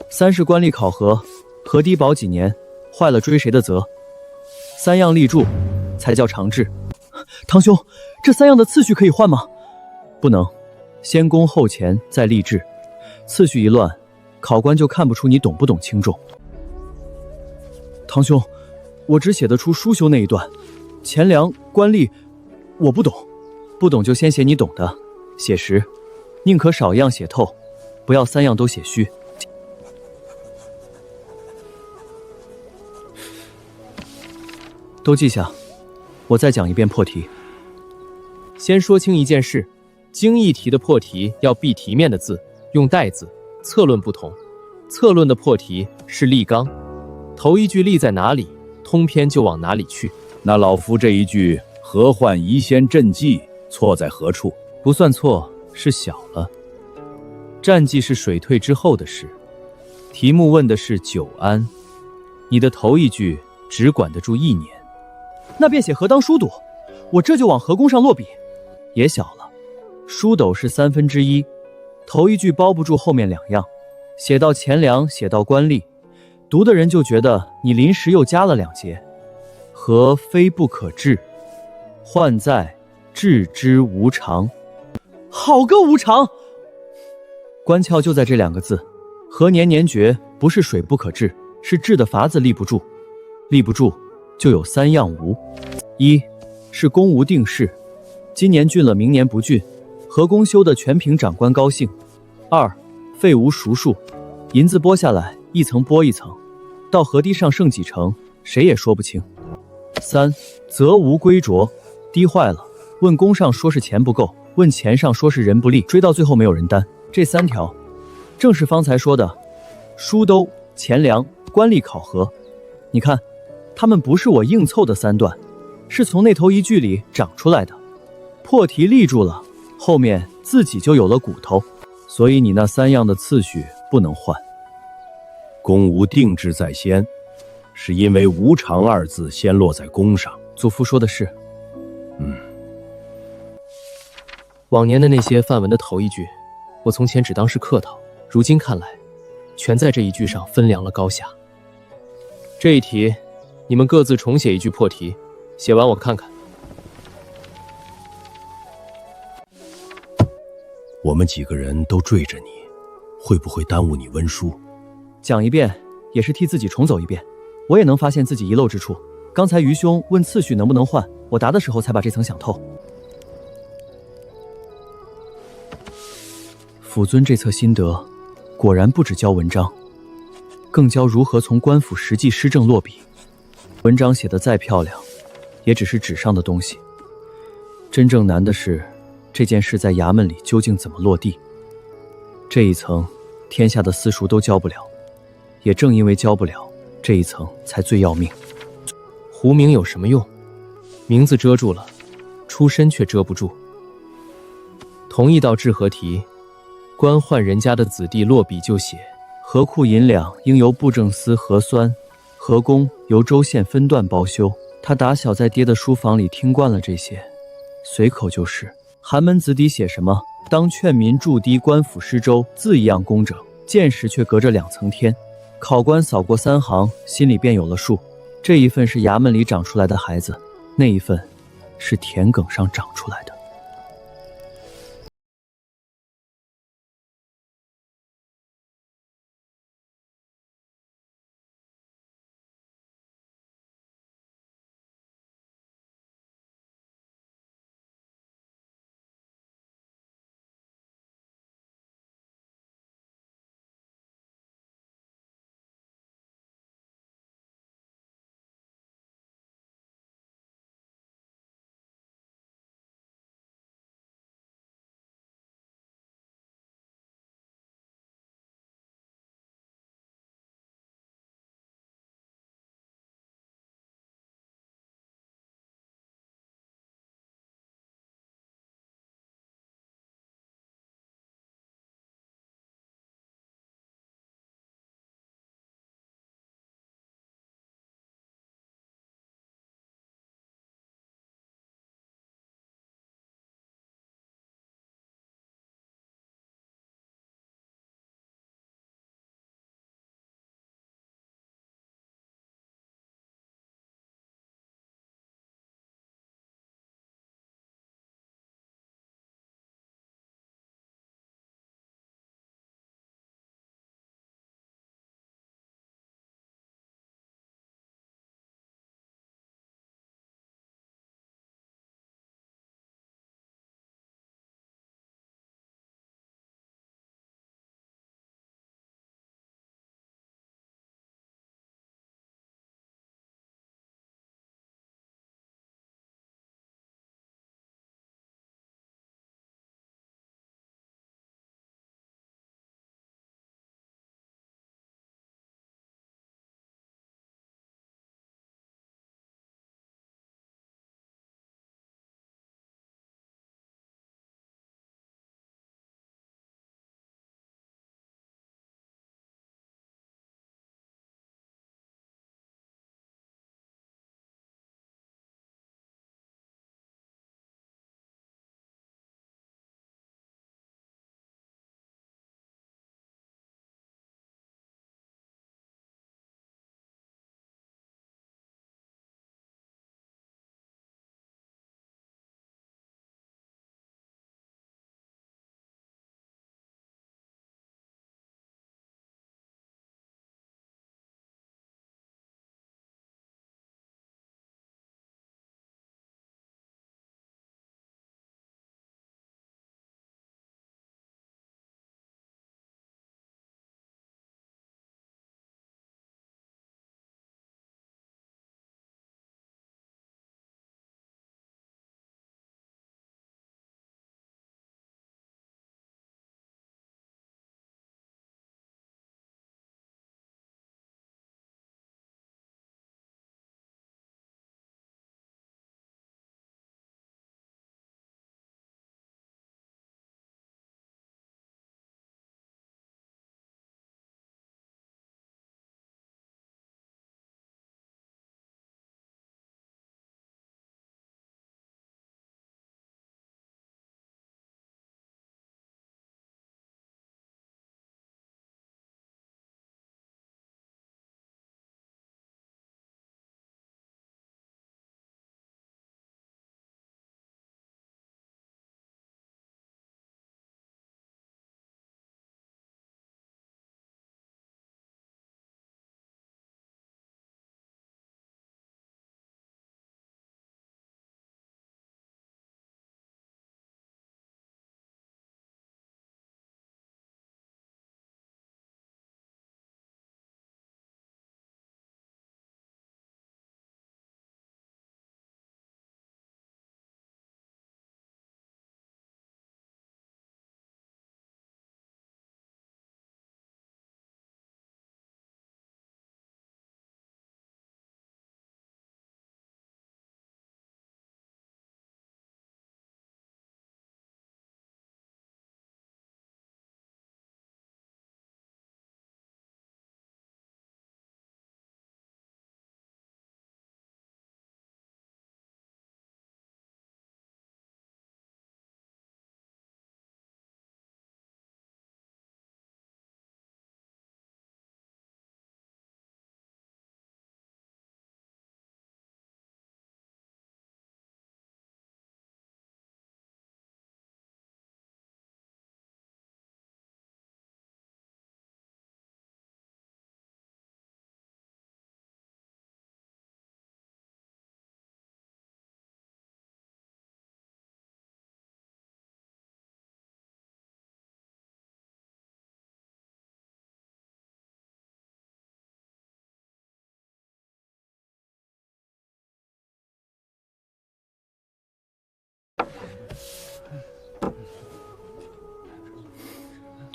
三是官吏考核，河堤保几年，坏了追谁的责。3样立柱，才叫长治。堂兄，这3样的次序可以换吗？不能，先工后钱再立志，次序一乱，考官就看不出你懂不懂轻重。堂兄，我只写得出书修那一段，钱粮、官吏我不懂，不懂就先写你懂的，写实，宁可少一样写透，不要3样都写虚。都记下，我再讲一遍破题。先说清一件事，经义题的破题要避题面的字，用代字。策论不同，策论的破题是立纲，头一句立在哪里，通篇就往哪里去。那老夫这一句何患宜先阵计，错在何处？不算错，是小了。战绩是水退之后的事，题目问的是久安，你的头一句只管得住1年。那便写何当书斗，我这就往河工上落笔。也小了，书斗是1/3，头一句包不住后面2样，写到钱粮，写到官吏，读的人就觉得你临时又加了2节。和非不可治，患在治之无常。好个无常！关窍就在这2个字，和年年绝，不是水不可治，是治的法子立不住，立不住就有3样无。1是公无定式，今年峻了，明年不峻，河工修的全凭长官高兴。2费无赎数，银子剥下来一层剥一层，到河堤上剩几成，谁也说不清。3则无归着，堤坏了，问工上说是钱不够，问钱上说是人不利，追到最后没有人担。这3条，正是方才说的书兜、钱粮、官吏考核。你看，他们不是我硬凑的3段，是从那头一句里长出来的。破题立住了，后面自己就有了骨头。所以你那3样的次序不能换。公无定制在先，是因为无常2字先落在公上。祖父说的是。往年的那些范文的头一句，我从前只当是客套，如今看来，全在这一句上分量了高下。这一题，你们各自重写一句破题，写完我看看。我们几个人都追着你，会不会耽误你温书？讲一遍也是替自己重走一遍，我也能发现自己遗漏之处。刚才于兄问次序能不能换，我答的时候才把这层想透。辅尊这册心得，果然不只教文章，更教如何从官府实际施政落笔。文章写得再漂亮，也只是纸上的东西，真正难的是，这件事在衙门里究竟怎么落地？这一层，天下的私塾都教不了，也正因为教不了，这一层才最要命。糊名有什么用？名字遮住了，出身却遮不住。同一道治和题，官宦人家的子弟落笔就写：河库银两应由布政司核算，河工由州县分段包修。他打小在爹的书房里听惯了这些，随口就是。寒门子弟写什么？当劝民筑堤，官府施粥，字一样工整，见识却隔着2层天。考官扫过3行，心里便有了数。这一份是衙门里长出来的孩子，那一份是田埂上长出来的。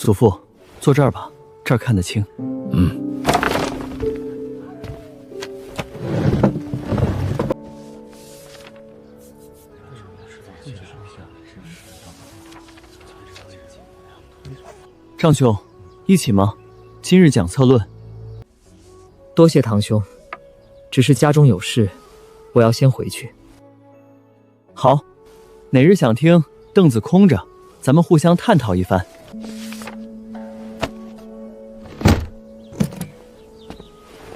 祖父，坐这儿吧，这儿看得清。丈兄，一起吗？今日讲策论。多谢堂兄，只是家中有事，我要先回去。好，哪日想听，凳子空着，咱们互相探讨一番。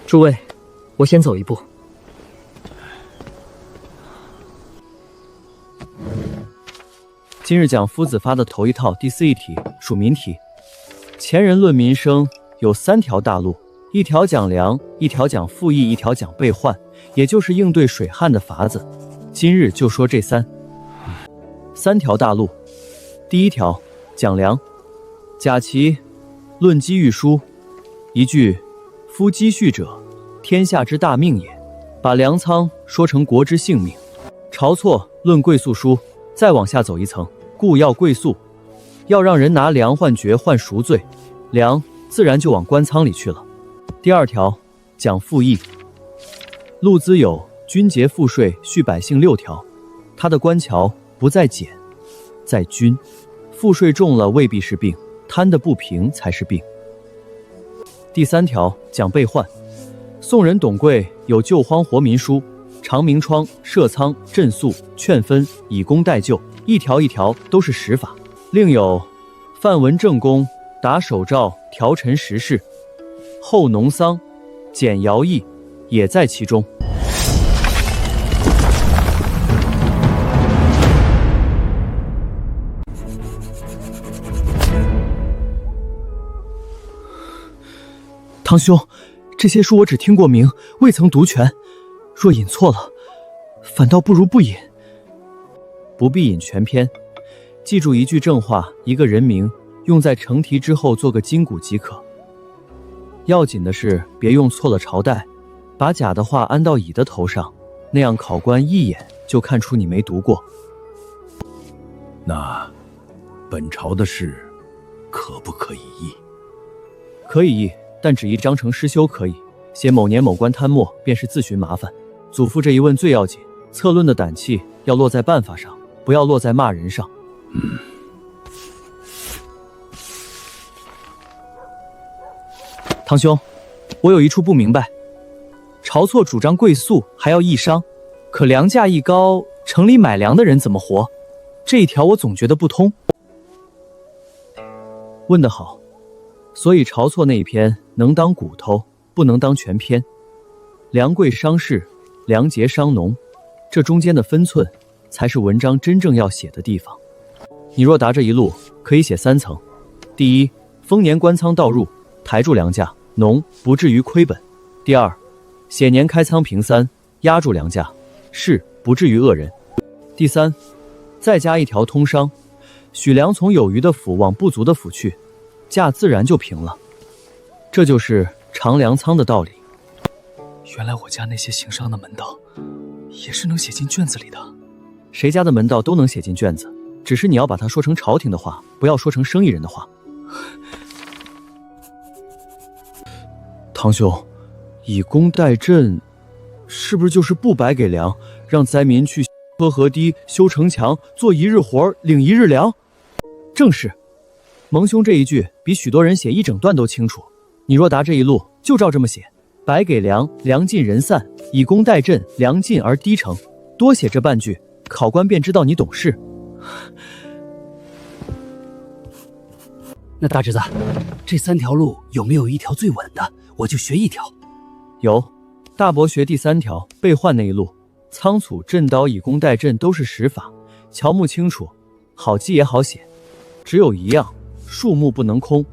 诸位，我先走一步。今日讲夫子发的头一套第41题属民题。前人论民生有3条大路，一条讲粮，一条讲赋役，一条讲备患，也就是应对水旱的法子。今日就说这3条大路。第一条讲粮，贾其论积欲书，一句夫积蓄者，天下之大命也，把粮仓说成国之性命。晁错论贵粟书，再往下走一层，故要贵粟，要让人拿粮换爵换赎罪，粮自然就往官仓里去了。第二条讲赋役，陆资有军节赋税续百姓6条，他的官桥不在俭，在均，赋税重了未必是病，贪得不平才是病。第3条讲备患，宋人董贵有救荒活民书，长明窗、设仓、赈粟、劝分、以工代救，一条一条都是实法。另有范文正公、打手诏、调陈时事、后农桑、简徭役，也在其中。堂兄，这些书我只听过名，未曾读全，若引错了，反倒不如不引。不必引全篇，记住一句正话，一个人名，用在成题之后做个筋骨即可。要紧的是别用错了朝代，把甲的话安到乙的头上，那样考官一眼就看出你没读过。那本朝的事可不可以议？可以议，但只议章程失修可以，写某年某官贪墨便是自寻麻烦。祖父这一问最要紧，策论的胆气要落在办法上，不要落在骂人上。堂兄，我有一处不明白，晁错主张贵粟还要抑商，可粮价一高，城里买粮的人怎么活？这一条我总觉得不通。问得好，所以晁错那一篇能当骨头，不能当全篇。粮贵伤士，粮节伤农，这中间的分寸才是文章真正要写的地方。你若答这一路，可以写3层。第一，丰年官仓倒入，抬住粮价，农不至于亏本。第二，写年开仓平3，压住粮价，士不至于恶人。第三，再加一条通商，许粮从有余的府往不足的府去，价自然就平了。这就是长粮仓的道理。原来我家那些行商的门道，也是能写进卷子里的。谁家的门道都能写进卷子，只是你要把它说成朝廷的话，不要说成生意人的话。堂兄，以工代赈，是不是就是不白给粮，让灾民去喝河堤、修城墙，做一日活领一日粮？正是。蒙兄这一句比许多人写一整段都清楚。你若答这一路，就照这么写：白给粮，粮尽人散；以工代赈，粮尽而低成。多写这半句，考官便知道你懂事。那大侄子，这3条路有没有一条最稳的？我就学一条。有，大伯学第3条备患那一路，仓促赈刀以工代赈都是实法，乔目清楚，好记也好写。只有一样，数目不能空，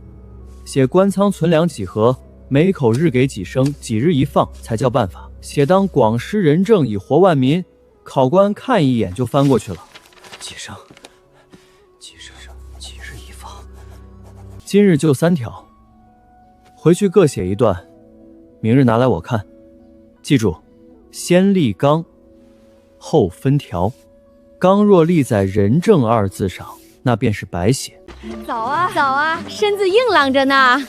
写官仓存粮几何，每口日给几升，几日一放才叫办法。写当广施仁政以活万民，考官看一眼就翻过去了。几升，几升，几日一放。今日就3条，回去各写一段，明日拿来我看。记住，先立纲，后分条。纲若立在仁政2字上，那便是白写；早啊，早啊，身子硬朗着呢。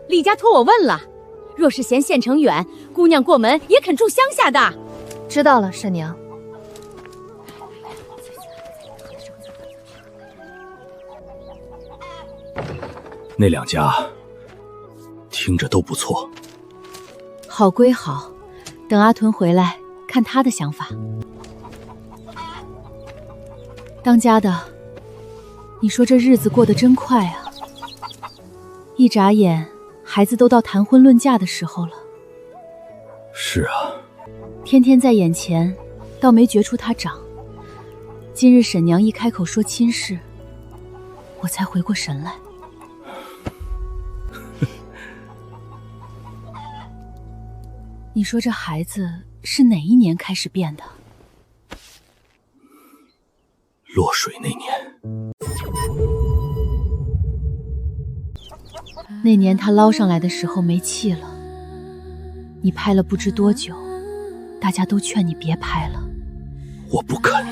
厉家托我问了，若是嫌县城远，姑娘过门也肯住乡下的。知道了，婶娘。那两家听着都不错。好归好，等阿屯回来看他的想法。当家的，你说这日子过得真快啊！一眨眼，孩子都到谈婚论嫁的时候了。是啊，天天在眼前，倒没觉出他长。今日沈娘一开口说亲事，我才回过神来。你说这孩子是哪一年开始变的？落水那年。那年他捞上来的时候没气了，你拍了不知多久，大家都劝你别拍了。我不肯。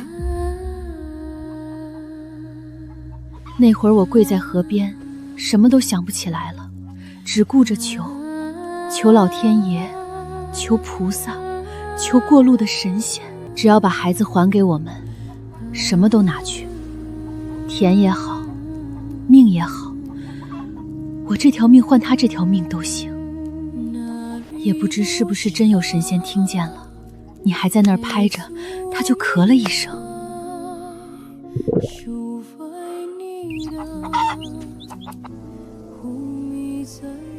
那会儿我跪在河边，什么都想不起来了，只顾着求老天爷，求菩萨，求过路的神仙，只要把孩子还给我们，什么都拿去，田也好，命也好，我这条命换他这条命都行。也不知是不是真有神仙听见了，你还在那儿拍着，他就咳了一声。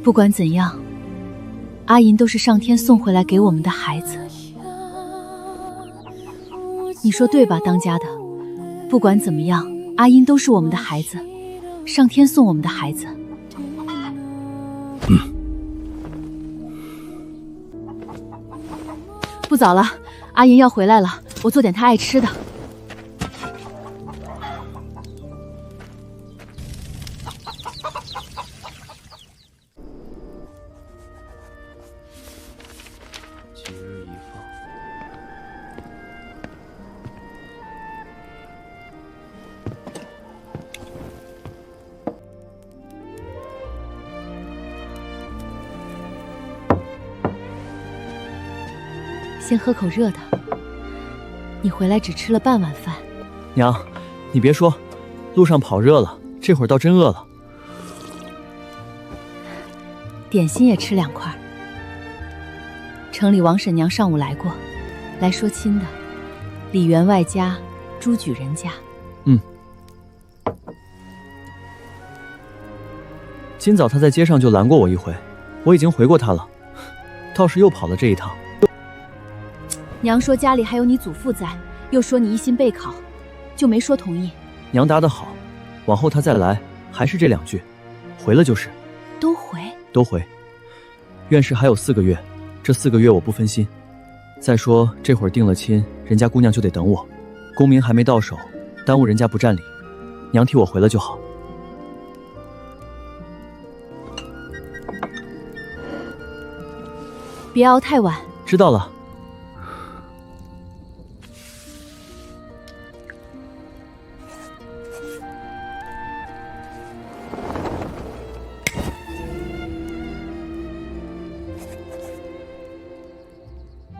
不管怎样，阿银都是上天送回来给我们的孩子，你说对吧，当家的？不管怎么样，阿银都是我们的孩子，上天送我们的孩子。不早了，阿银要回来了，我做点她爱吃的。今日一放。先喝口热的。你回来只吃了半碗饭。娘，你别说，路上跑热了，这会儿倒真饿了。点心也吃2块。城里王婶娘上午来过，来说亲的，李员外家、朱举人家。今早他在街上就拦过我一回，我已经回过他了，倒是又跑了这一趟。娘说家里还有你祖父在，又说你一心备考，就没说同意。娘答得好，往后他再来还是这2句，回了就是。都回？都回。院试还有4个月，这4个月我不分心。再说这会儿定了亲，人家姑娘就得等我，功名还没到手，耽误人家不占理。娘替我回了就好。别熬太晚。知道了。